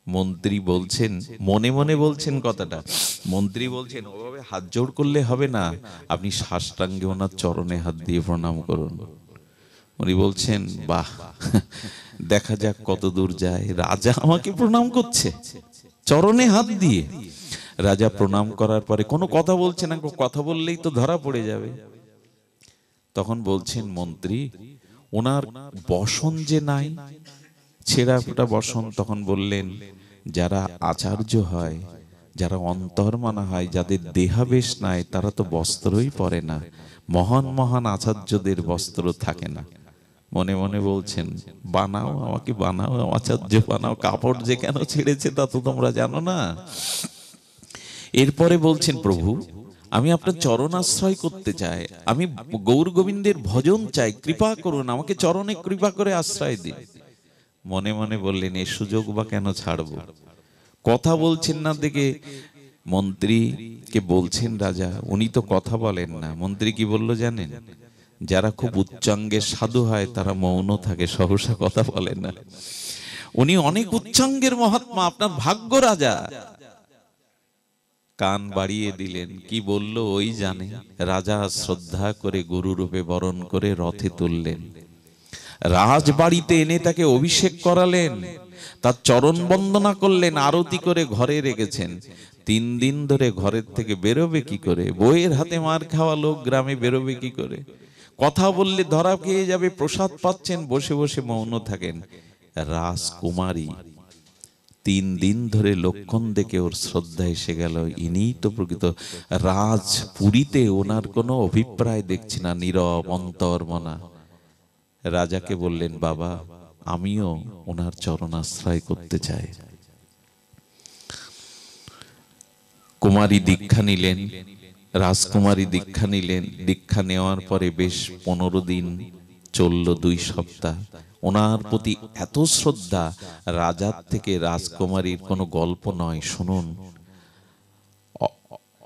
মন্ত্রী বলছেন, মনে মনে বলছেন কথাটা, মন্ত্রী বলছেন ওভাবে হাত জোড় করলে হবে না, আপনি সাষ্টাঙ্গে ওনার চরণে হাত দিয়ে প্রণাম করুন। উনি বলছেন বাহ, দেখা যাক কত দূর যায়। রাজা আমাকে প্রণাম করছে চরণে হাত দিয়ে। রাজা প্রণাম করার পরে কোনো কথা বলছে না, কথা বললেই তো ধরা পড়ে যাবে। তখন বলছেন মন্ত্রী, ওনার বসন যে নাই, ছেঁড়া ফোটা বসন। তখন বললেন যারা আচার্য হয়, যারা অন্তর্মানা হয়, যাদের দেহাবেশ নাই, তারা তো বস্ত্রই পরে না। মহান মহান আচার্যদের বস্ত্র থাকে না। মনে মনে বলছেন বানাও, আমাকে বানাও, আচার্য বানাও, কাপড় যে কেন ছেড়েছে তা তো তোমরা জানো না। এরপরে বলছেন প্রভু, আমি আপনার চরণ আশ্রয় করতে চাই, আমি গৌর গোবিন্দের ভজন চাই, কৃপা করুন, আমাকে চরণে কৃপা করে আশ্রয় দিন। মনে মনে বললেন এ সুযোগ বা কেন ছাড়বো। কথা বলছেন না দেখে মন্ত্রীকে বলছেন রাজা, উনি তো কথা বলেন না। মন্ত্রী কি বলল জানেন? যারা খুব উচ্চাঙ্গের সাধু হয় তারা মৌন থাকে, সহসা কথা বলে না। উনি অনেক উচ্চাঙ্গের মহাত্মা, আপনার ভাগ্য রাজা। কান বাড়িয়ে দিলেন, কি বলল ওই জানে। রাজা শ্রদ্ধা করে গুরুরূপে বরণ করে রথে তুললেন, রাজবাড়িতে এনে তাকে অভিষেক করালেন, তার চরণ বন্দনা করলেন, আরতি করে ঘরে রেখেছেন। 3 দিন ধরে ঘরের থেকে বেরোবে কি করে? বইয়ের হাতে মার খাওয়া লোক গ্রামে বেরোবে কি করে? কথা বললে ধরা খেয়ে যাবে। প্রসাদ পাচ্ছেন, বসে বসে মৌন থাকেন। রাজকুমারী 3 দিন ধরে লক্ষণ দেখে ওর শ্রদ্ধা এসে গেল, ইনিই তো প্রকৃত রাজ। পুরীতে ওনার কোনো অভিপ্রায় দেখছি না, নীরব অন্তর্মনা। রাজাকে বললেন বাবা, আমিও ওনার চরণাশ্রয় করতে চাই। কুমারী দীক্ষা নিলেন, রাজকুমারী দীক্ষা নিলেন। দীক্ষা নেওয়ার পরে বেশ 15 দিন চলল, 2 সপ্তাহ। ওনার প্রতি এত শ্রদ্ধা, রাজার থেকে রাজকুমারীর কোনো গল্প নয়। শুনুন,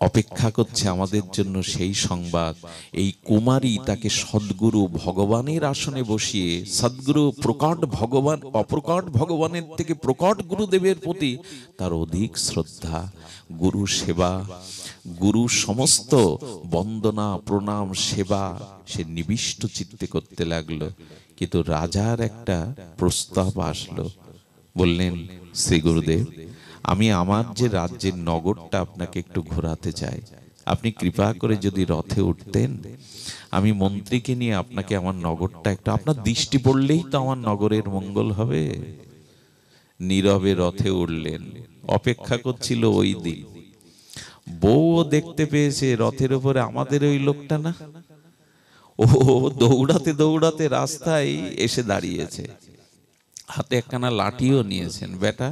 অপেক্ষা করছে আমাদের জন্য সেই সংবাদ। এই কুমারী তাকে সদ্গুরু ভগবানের আসনে বসিয়ে, সদ্গুরু প্রকট ভগবান, অপ্রকট ভগবানের থেকে প্রকট গুরুদেবের প্রতি তার অধিক শ্রদ্ধা। গুরু সেবা, গুরু সমস্ত বন্দনা প্রণাম সেবা সে নিবিষ্ট চিত্তে করতে লাগলো। কিন্তু রাজার একটা প্রস্তাব আসলো। বললেন শ্রী গুরুদেব, আমি আমার যে রাজ্যের নগরটা আপনাকে একটু ঘোরাতে চাই। আপনি কৃপা করে যদি রথে উঠতেন, আমি মন্ত্রীকে নিয়ে আপনাকে আমার নগরটা একটু, আপনার দৃষ্টি পড়লেই তো আমার নগরের মঙ্গল হবে। নীরবে রথে উঠলেন। অপেক্ষা করছিল ওই দিন। বউও দেখতে পেয়েছে রথের উপরে আমাদের ওই লোকটা না, ও দৌড়াতে দৌড়াতে রাস্তায় এসে দাঁড়িয়েছে, হাতে একখানা লাঠিও নিয়েছেন। বেটা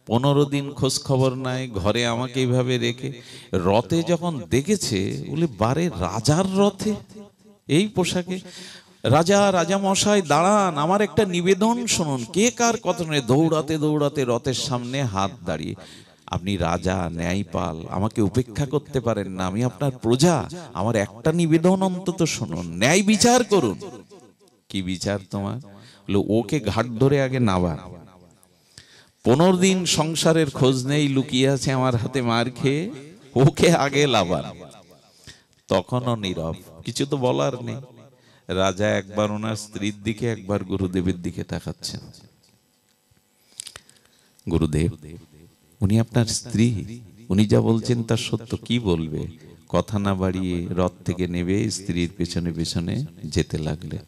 15 দিন খোঁজ খবর নাই, ঘরে আমাকে এইভাবে রেখে। রথে যখন দেখেছে, বলে বারে রাজার রথে এই পোশাকে। রাজা, রাজা মশাই দাঁড়ান, আমার একটা নিবেদন শুনুন। কে কার কথা নেই, দৌড়াতে দৌড়াতে রথের সামনে হাত দাঁড়িয়ে। আপনি রাজা, ন্যায়পাল, আমাকে উপেক্ষা করতে পারেন না, আমি আপনার প্রজা, আমার একটা নিবেদন অন্তত শুনুন, ন্যায় বিচার করুন। কি বিচার তোমার? ওকে ঘাট ধরে আগে নাবা। 15 দিন সংসারের খোঁজ নেই, লুকিয়ে আছে আমার হাতে মার খেয়ে, ওকে আগে লাবান। তখনও নীরব, কিছু তো বলার নেই। রাজা একবার ওনার স্ত্রীর দিকে, একবার গুরুদেবের দিকে তাকাচ্ছেন। গুরুদেব, উনি আপনার স্ত্রী, উনি যা বলছেন তা সত্য। কি বলবে? কথা না বাড়িয়ে রথ থেকে নেবে স্ত্রীর পেছনে পেছনে যেতে লাগলেন।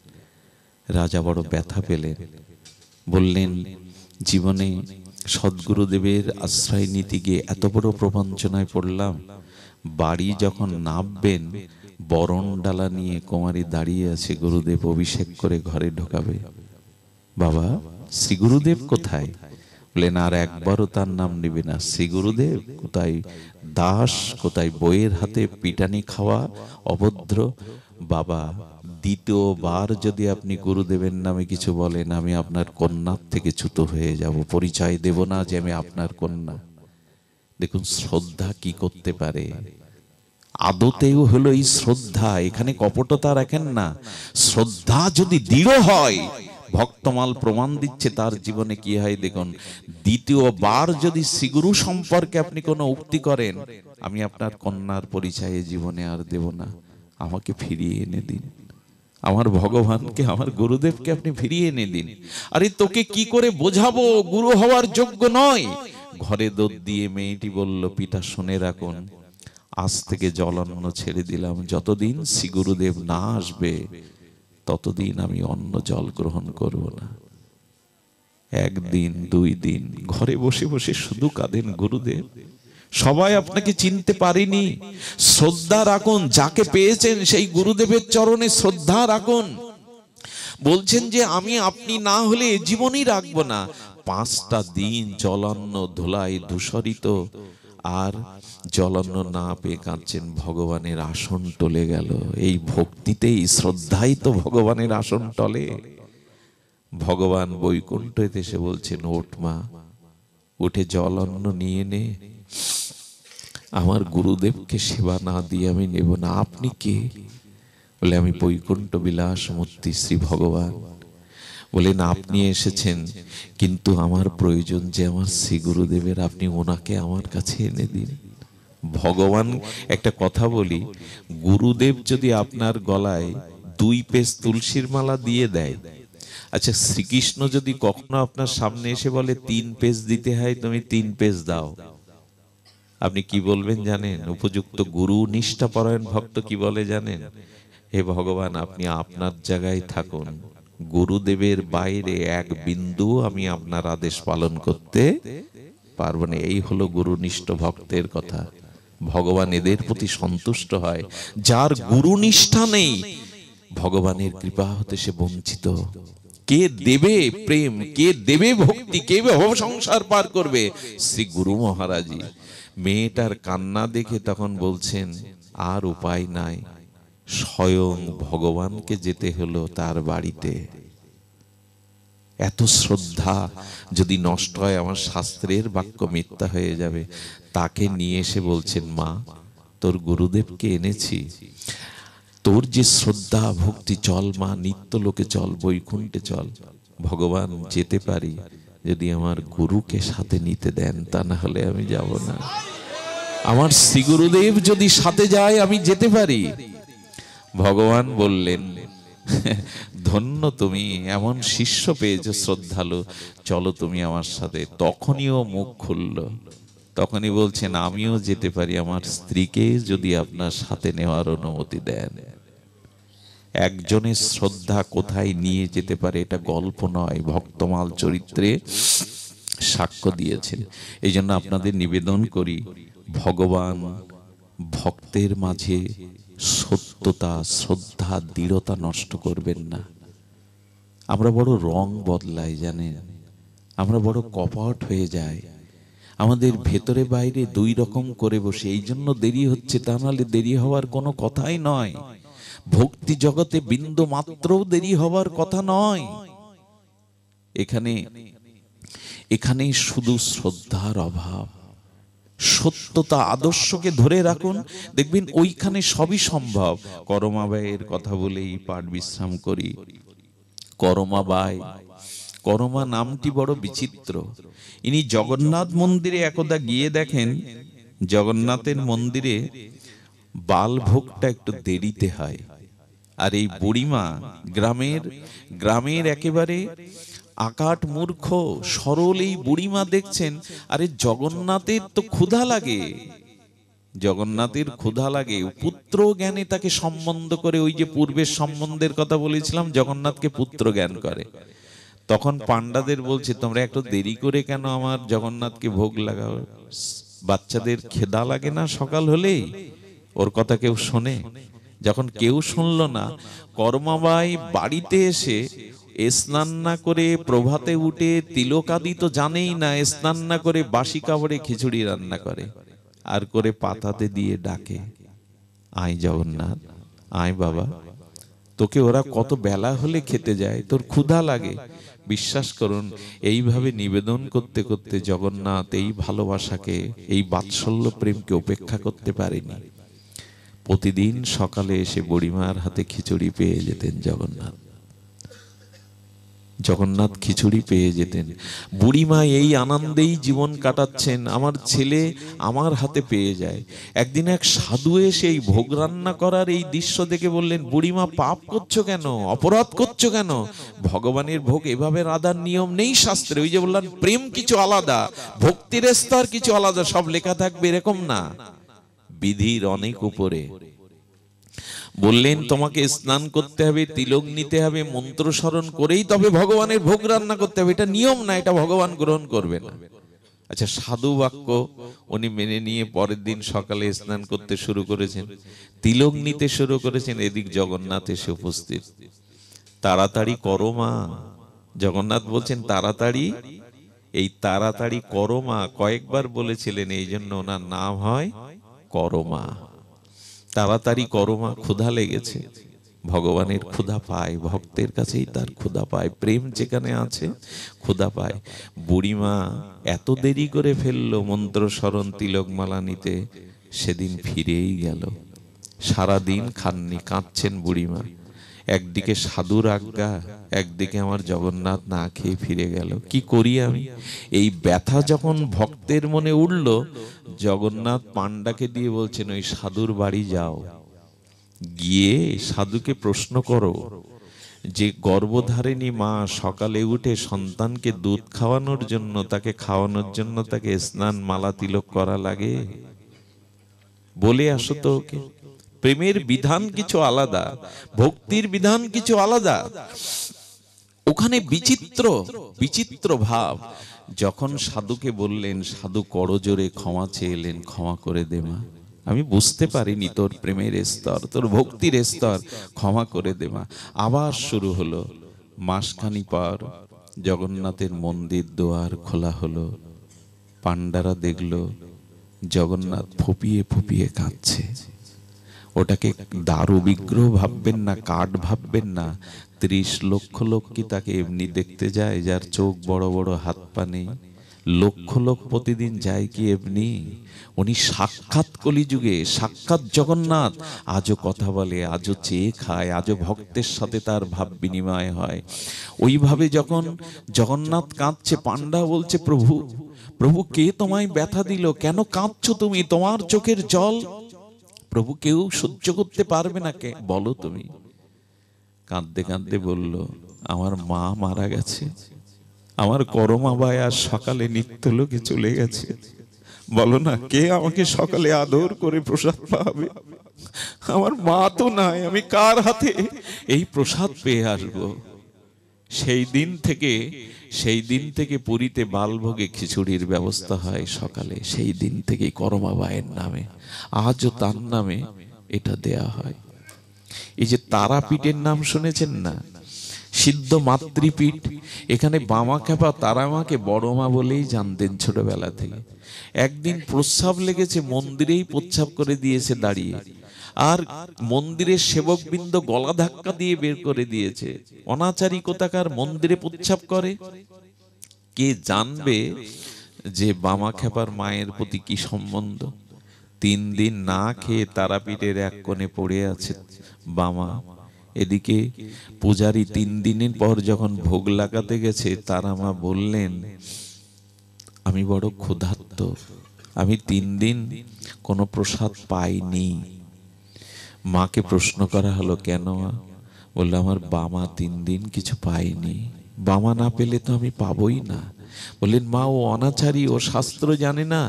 রাজা বড় ব্যথা পেলেন। বললেন, জীবনে সদ্গুরুদেবের আশ্রয় নীতি গিয়ে এত বড় প্রবঞ্চনায় পড়লাম। বাড়ি যখন নামবেন, বরণ ডালা নিয়ে কুমারী দাঁড়িয়ে আছে, গুরুদেব অভিষেক করে ঘরে ঢোকাবে। বাবা, শ্রী গুরুদেব কোথায়? বলেন, আর একবারও তার নাম নিবে না। শ্রী গুরুদেব কোথায়? দাস কোথায়? বইয়ের হাতে পিটানি খাওয়া অভদ্র। বাবা, দ্বিতীয়বার যদি আপনি গুরুদেবের নামে কিছু বলেন, আমি আপনার কন্যার থেকে চ্যুত হয়ে যাব, পরিচয় দেব না যে আমি আপনার কন্যা। দেখুন শ্রদ্ধা কি করতে পারে। আদতেও হলো এই শ্রদ্ধা, এখানে কপটতা রাখেন না। শ্রদ্ধা যদি দৃঢ় হয়, ভক্তমাল প্রমাণ দিচ্ছে তার জীবনে কি হয় দেখুন। দ্বিতীয়বার যদি শ্রীগুরু সম্পর্কে আপনি কোনো উক্তি করেন, আমি আপনার কন্যার পরিচয়ে জীবনে আর দেব না, আমাকে ফিরিয়ে এনে দিন, আমার ভগবানকে, আমার গুরুদেবকে আপনি ফিরিয়ে এনে দিন। আরে তোকে কি করে বোঝাবো, গুরু হওয়ার যোগ্য নয়। ঘরে দোদ দিয়ে মেয়েটি বলল, পিতা শুনে রাখুন, আজ থেকে জলান্ন ছেড়ে দিলাম, যতদিন শ্রী গুরুদেব না আসবে ততদিন আমি অন্য জল গ্রহণ করব না। একদিন 2 দিন ঘরে বসে বসে শুধু কাঁদেন, গুরুদেব সবাই আপনাকে চিনতে পারেনি, শ্রদ্ধা রাখুন, যাকে পেয়েছেন সেই গুরুদেবের চরণে শ্রদ্ধা রাখুন। বলছেন যে আমি আপনি না হলে জীবনই রাখবো না। 5টা দিন জলান্ন ধুলায় ধূসরিত, আর জলান্ন না পেয়ে কাঁদছেন, ভগবানের আসন টলে গেল। এই ভক্তিতেই, শ্রদ্ধাই তো ভগবানের আসন টলে। ভগবান বৈকুণ্ঠে এসে বলছেন, ওঠ মা, উঠে জলান্ন নিয়ে নে, আমার গুরুদেবকে সেবা না দিয়ে আমি নেব না। আপনি কে? বলে, আমি বৈকুণ্ঠ বিলাস মূর্তি শ্রী ভগবান। বলেন, আপনি এসেছেন, কিন্তু আমার প্রয়োজন যে আমার শ্রী গুরুদেবের, আপনি ওনাকে আমার কাছে এনে দিন। ভগবান, একটা কথা বলি, গুরুদেব যদি আপনার গলায় 2 পেজ তুলসীর মালা দিয়ে দেয়, আচ্ছা শ্রীকৃষ্ণ যদি কখনো আপনার সামনে এসে বলে 3 পেজ দিতে হয়, তুমি 3 পেজ দাও, আপনি কি বলবেন জানেন? উপযুক্ত গুরু নিষ্ঠাপরায়ণ ভক্ত কি বলে জানেন? হে ভগবান, আপনি আপনার জায়গায় থাকুন, গুরুদেবের বাইরে 1 বিন্দু আমি আপনার আদেশ পালন করতে পারবো না। এই হলো গুরুনিষ্ঠ ভক্তের কথা। ভগবান এদের প্রতি সন্তুষ্ট হয়। যার গুরুনিষ্ঠা নেই, ভগবানের কৃপা হতে সে বঞ্চিত। কে দেবে প্রেম, কে দেবে ভক্তি, কে ভব সংসার পার করবে? শ্রী গুরু মহারাজই। মেয়েটার কান্না দেখে তখন বলছেন, আর উপায় নাই, স্বয়ং ভগবানকে যেতে হলো তার বাড়িতে। এত শ্রদ্ধা যদি নষ্ট হয়, আমার শাস্ত্রের বাক্য মিথ্যা হয়ে যাবে। তাকে নিয়ে এসে বলছেন, মা, তোর গুরুদেবকে এনেছি, তোর যে শ্রদ্ধা ভক্তি, চল মা, নিত্য লোকে চল, বৈকুণ্ঠে চল। ভগবান, যেতে পারি যদি আমার গুরুকে সাথে নিতে দেন, তা না হলে আমি যাব না। আমার শ্রী গুরুদেব যদি সাথে যায়, আমি যেতে পারি। ভগবান বললেন, ধন্য তুমি, এমন শিষ্য পেয়েছো শ্রদ্ধালু, চলো তুমি আমার সাথে। তখনই ও মুখ খুলল, তখনই বলছেন, আমিও যেতে পারি, আমার স্ত্রীকে যদি আপনার সাথে নেওয়ার অনুমতি দেন। একজনের শ্রদ্ধা কোথায় নিয়ে যেতে পারে এটা গল্প নয়, ভক্তমাল চরিত্রে সাক্ষ্য দিয়েছেন। এই জন্য আপনাদের নিবেদন করি, ভগবান ভক্তের মাঝে সত্যতা, শ্রদ্ধা, দৃঢ়তা নষ্ট করবেন না। আমরা বড় রং বদলাই জানেন, আমরা বড় কপট হয়ে যাই, আমাদের ভেতরে বাইরে 2 রকম করে বসে। এই জন্য দেরি হচ্ছে, তা নাহলে দেরি হওয়ার কোনো কথাই নয়। ভক্তি জগতে বিন্দু মাত্রও দেরি হওয়ার কথা নয়। এখানে শুধু শ্রদ্ধার অভাব। সত্যতা, আদর্শকে ধরে রাখুন, দেখবেন ওইখানে সবই সম্ভব। করমাবাইয়ের কথা বলেই পাঠ বিশ্রাম করি। করমাবাই, করমা নামটি বড় বিচিত্র। ইনি জগন্নাথ মন্দিরে একদা গিয়ে দেখেন, জগন্নাথের মন্দিরে বালভোগটা একটু দেরিতে হয়। আর এই বুড়িমা গ্রামের একেবারে আকাট মূর্খ সরল এই বুড়িমা দেখছেন, আরে জগন্নাথের তো ক্ষুধা লাগে, জগন্নাথের ক্ষুধা লাগে, পুত্র জ্ঞানে তাকে সম্বন্ধ করে। ওই যে পূর্বের সম্বন্ধের কথা বলেছিলাম, জগন্নাথকে পুত্র জ্ঞান করে। তখন পান্ডাদের বলছে, তোমরা একটু দেরি করে কেন আমার জগন্নাথকে ভোগ লাগাও? বাচ্চাদের খেদা লাগে না সকাল হলেই? ওর কথা কেউ শোনে? যখন কেউ শুনল না, করমাবাই বাড়িতে এসে স্নান না করে, প্রভাতে উঠে তিলকাদি তো জানেই না, স্নান না করে বাসি কাপড়ে খিচুড়ি রান্না করে, আর করে পাতাতে দিয়ে ডাকে, আয় জগন্নাথ, আয় বাবা, তোকে ওরা কত বেলা হলে খেতে যায়, তোর ক্ষুধা লাগে। বিশ্বাস করুন, এইভাবে নিবেদন করতে করতে জগন্নাথ এই ভালোবাসাকে, এই বাৎসল্য প্রেমকে উপেক্ষা করতে পারেনি। প্রতিদিন সকালে এসে বুড়িমার হাতে খিচুড়ি পেয়ে যেতেন জগন্নাথ। জগন্নাথ খিচুড়ি পেয়ে যেতেন। বুড়িমা এই আনন্দেই জীবন কাটাচ্ছেন, আমার ছেলে আমার হাতে পেয়ে যায়। একদিন এক সাধু এসে এই ভোগ রান্না করার এই দৃশ্য দেখে বললেন, বুড়িমা পাপ করছো কেন, অপরাধ করছো কেন? ভগবানের ভোগ এভাবে রাধার নিয়ম নেই শাস্ত্রে। ওই যে বললাম, প্রেম কিছু আলাদা, ভক্তির স্তর কিছু আলাদা, সব লেখা থাকবে এরকম না, বিধির অনেক উপরে। বললেন তোমাকে স্নান করতে হবে, তিলক নিতে হবে, মন্ত্র স্মরণ করেই তবে ভগবানের ভোগ রান্না করতে হবে, এটা নিয়ম না, এটা ভগবান গ্রহণ করবে না। আচ্ছা, সাধু বাক্য উনি মেনে নিয়ে পরের দিন সকালে স্নান করতে শুরু করেছেন, তিলক নিতে শুরু করেছেন। এদিক জগন্নাথ এসে উপস্থিত। তাড়াতাড়ি করো মা, জগন্নাথ বলছেন তাড়াতাড়ি, এই তাড়াতাড়ি করো মা কয়েকবার বলেছিলেন, এই জন্য ওনার নাম হয় করো মা। তাড়াতাড়ি করো মা, ক্ষুধা লেগেছে। ভগবানের ক্ষুধা পায়, ভক্তের কাছেই তার ক্ষুধা পায়, প্রেম যেখানে আছে ক্ষুধা পায়। বুড়িমা এত দেরি করে ফেললো মন্ত্র স্মরণ তিলকমালা নিতে, সেদিন ফিরেই গেল। সারাদিন খাননি, কাঁদছেন বুড়িমা। একদিকে সাধুর আজ্ঞা, একদিকে আমার জগন্নাথ না খেয়ে ফিরে গেল, কি করি আমি? এই ব্যথা যখন ভক্তের মনে উঠল, জগন্নাথ পান্ডাকে দিয়ে বলছেন, ওই সাধুর বাড়ি যাও, গিয়ে সাধুকে প্রশ্ন করো যে গর্ভধারিণী মা সকালে উঠে সন্তানকে দুধ খাওয়ানোর জন্য, তাকে খাওয়ানোর জন্য তাকে স্নান মালা তিলক করা লাগে, বলে আসো তো ওকে। প্রেমের বিধান কিছু আলাদা, ভক্তির বিধান কিছু আলাদা, ওখানে বিচিত্র বিচিত্র ভাব। যখন সাধুকে বললেন, সাধু করজোরে ক্ষমা চেয়েলেন, ক্ষমা করে দে মা, আমি বুঝতে পারিনি তোর প্রেমের স্তর, তোর ভক্তির স্তর, ক্ষমা করে দে মা। আবার শুরু হলো। মাসখানি পর জগন্নাথের মন্দির দুয়ার খোলা হলো। পান্ডারা দেখলো জগন্নাথ ফুপিয়ে ফুপিয়ে কাঁদছে। ওটাকে দারু বিগ্রহ ভাববেন না, কাঠ ভাববেন না। 30 লক্ষ লোক কি তাকে এমনি দেখতে যায়, যার চোখ বড় বড়, হাত পা নেই? লক্ষ লোক প্রতিদিন যায় কি এমনি? উনি সাক্ষাৎ কলিযুগে, সাক্ষাৎ জগন্নাথ। আজও কথা বলে, আজও চেয়ে খায়, আজও ভক্তের সাথে তার ভাব বিনিময় হয়। ওইভাবে যখন জগন্নাথ কাঁদছে, পান্ডা বলছে, প্রভু প্রভু কে তোমায় ব্যথা দিল, কেন কাঁদছো তুমি, তোমার চোখের জল প্রভু কেউ সহ্য করতে পারবে না, কে বলো তুমি? কাঁদতে কাঁদতে বলল, আমার মা মারা গেছে, আমার করমা ভাই আজ সকালে নিত্যলোকে চলে গেছে। বলো না, কে আমাকে সকালে আদর করে প্রসাদ পাবে? আমার মা তো নাই, আমি কার হাতে এই প্রসাদ পেয়ে আসবো? সেই দিন থেকে পুরীতে বালভোগে খিচুড়ির ব্যবস্থা হয় সকালে। সেই দিন থেকে করমা বায়ের নামে, আজও তার নামে এটা দেয়া হয়। এই যে তারাপীঠের নাম শুনেছেন না, সিদ্ধ মাতৃপীঠ, এখানে বামাখ্যাপা তারামাকে বড় মা বলেই জানতেন ছোটবেলা থেকে। একদিন প্রস্রাব লেগেছে, মন্দিরেই প্রস্রাব করে দিয়েছে দাঁড়িয়ে, আর মন্দিরের সেবকবৃন্দ গলা ধাক্কা দিয়ে বের করে দিয়েছে। অনাচারী কোথাকার মন্দিরে প্রস্রাব করে, কে জানবে যে বামাখ্যাপার মায়ের প্রতি কি সম্বন্ধ? 3 দিন না খেয়ে তারাপীঠের এক কোণে পড়ে আছে বামা। এদিকে পূজারী 3 দিনের পর যখন ভোগ লাগাতে গেছে, তারা মা বললেন, আমি বড় ক্ষুধার্ত, আমি 3 দিন কোনো প্রসাদ পাইনি। মাকে প্রশ্ন করা হলো, কেন মা? বললো, আমার বামা 3 দিন কিছু পাইনি, বামা না পেলে তো আমি পাবই না। বললেন, মা ও অনাচারী, ও শাস্ত্র জানে না,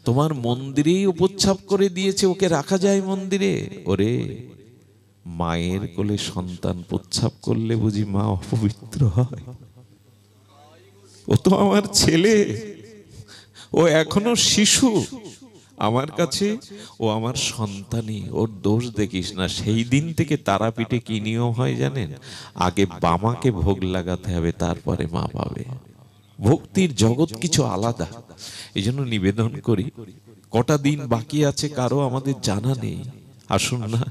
তোমার মন্দিরেই উপচ্ছাপ করে দিয়েছে, ওকে রাখা যায় মন্দিরে? ওরে, মায়ের কোলে সন্তান প্রচ্ছাপ করলে বুঝি মা অপবিত্র হয়? ও তো আমার ছেলে, ও এখনো শিশু আমার কাছে, ও আমার সন্তানই, ওর দোষ দেখিস না। সেই দিন থেকে তারাপীঠে কি নিয়ম হয় জানেন? আগে বামাকে ভোগ লাগাতে হবে, তারপরে মা পাবে। ভক্তির জগৎ কিছু আলাদা। এই জন্য নিবেদন করি, কটা দিন বাকি আছে কারো আমাদের জানা নেই। আসুন না,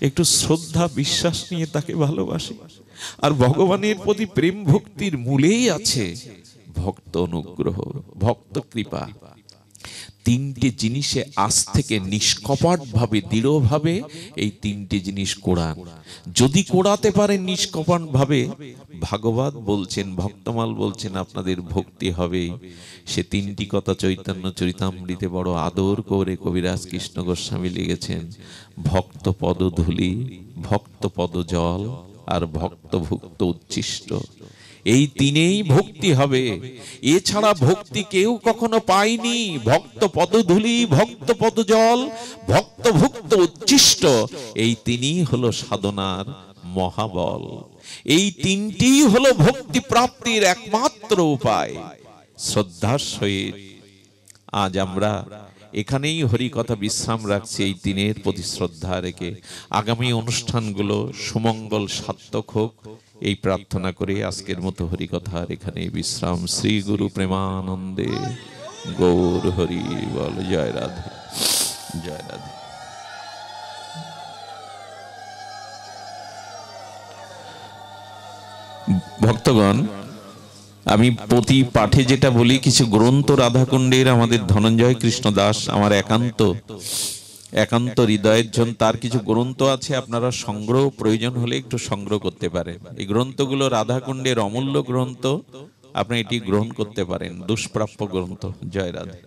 একটু শ্রদ্ধা বিশ্বাস নিয়ে তাকে ভালোবাসি। আর ভগবানের প্রতি প্রেম ভক্তির মূলেই আছে ভক্ত অনুগ্রহ, ভক্ত কৃপা। তিনটে জিনিসে আজ থেকে নিষ্কপট ভাবে, দৃঢ় ভাবে এই তিনটে জিনিস কোড়ান। যদি কোড়াতে পারেন নিষ্কপট ভাবে, ভাগবত বলছেন, ভক্তমাল বলছেন আপনাদের ভক্তি হবে। সে তিনটি কথা চৈতন্য চরিতামৃতে বড় আদর করে কবিরাজ কৃষ্ণ গোস্বামী লিখেছেন। ভক্ত পদ ধূলি, ভক্ত পদ জল, আর ভক্ত ভুক্ত উচ্ছিষ্ট। এই তিনেই ভক্তি হবে, এছাড়া ভক্তি কেউ কখনো পায়নি। ভক্ত পদধূলি, ভক্ত পদজল, ভক্ত ভুক্ত উচ্ছিষ্ট, এই তিনই হলো সাধনার মহাবল। এই তিনটিই হলো ভক্তি প্রাপ্তির একমাত্র উপায়। শ্রদ্ধার সহিত আজ আমরা এখানেই হরি কথা বিশ্রাম রাখছি, এই দিনের প্রতি শ্রদ্ধা রেখে। আগামী অনুষ্ঠানগুলো সুমঙ্গল সার্থক হোক এই প্রার্থনা করে আজকের মতো হরি কথার এখানে বিশ্রাম। শ্রী গুরু প্রেমানন্দে গৌর হরি বল। জয় রাধে, জয় রাধে। ভক্তগণ, আমি প্রতি পাঠে যেটা বলি, কিছু গ্রন্থ রাধাকুণ্ডের আমাদের ধনঞ্জয় কৃষ্ণ দাস আমার একান্ত হৃদয়ের জন, তার কিছু গ্রন্থ আছে, আপনারা সংগ্রহ প্রয়োজন হলে একটু সংগ্রহ করতে পারেন। এই গ্রন্থগুলো রাধাকুণ্ডের অমূল্য গ্রন্থ, আপনি এটি গ্রহণ করতে পারেন, দুষ্প্রাপ্য গ্রন্থ। জয় রাধে।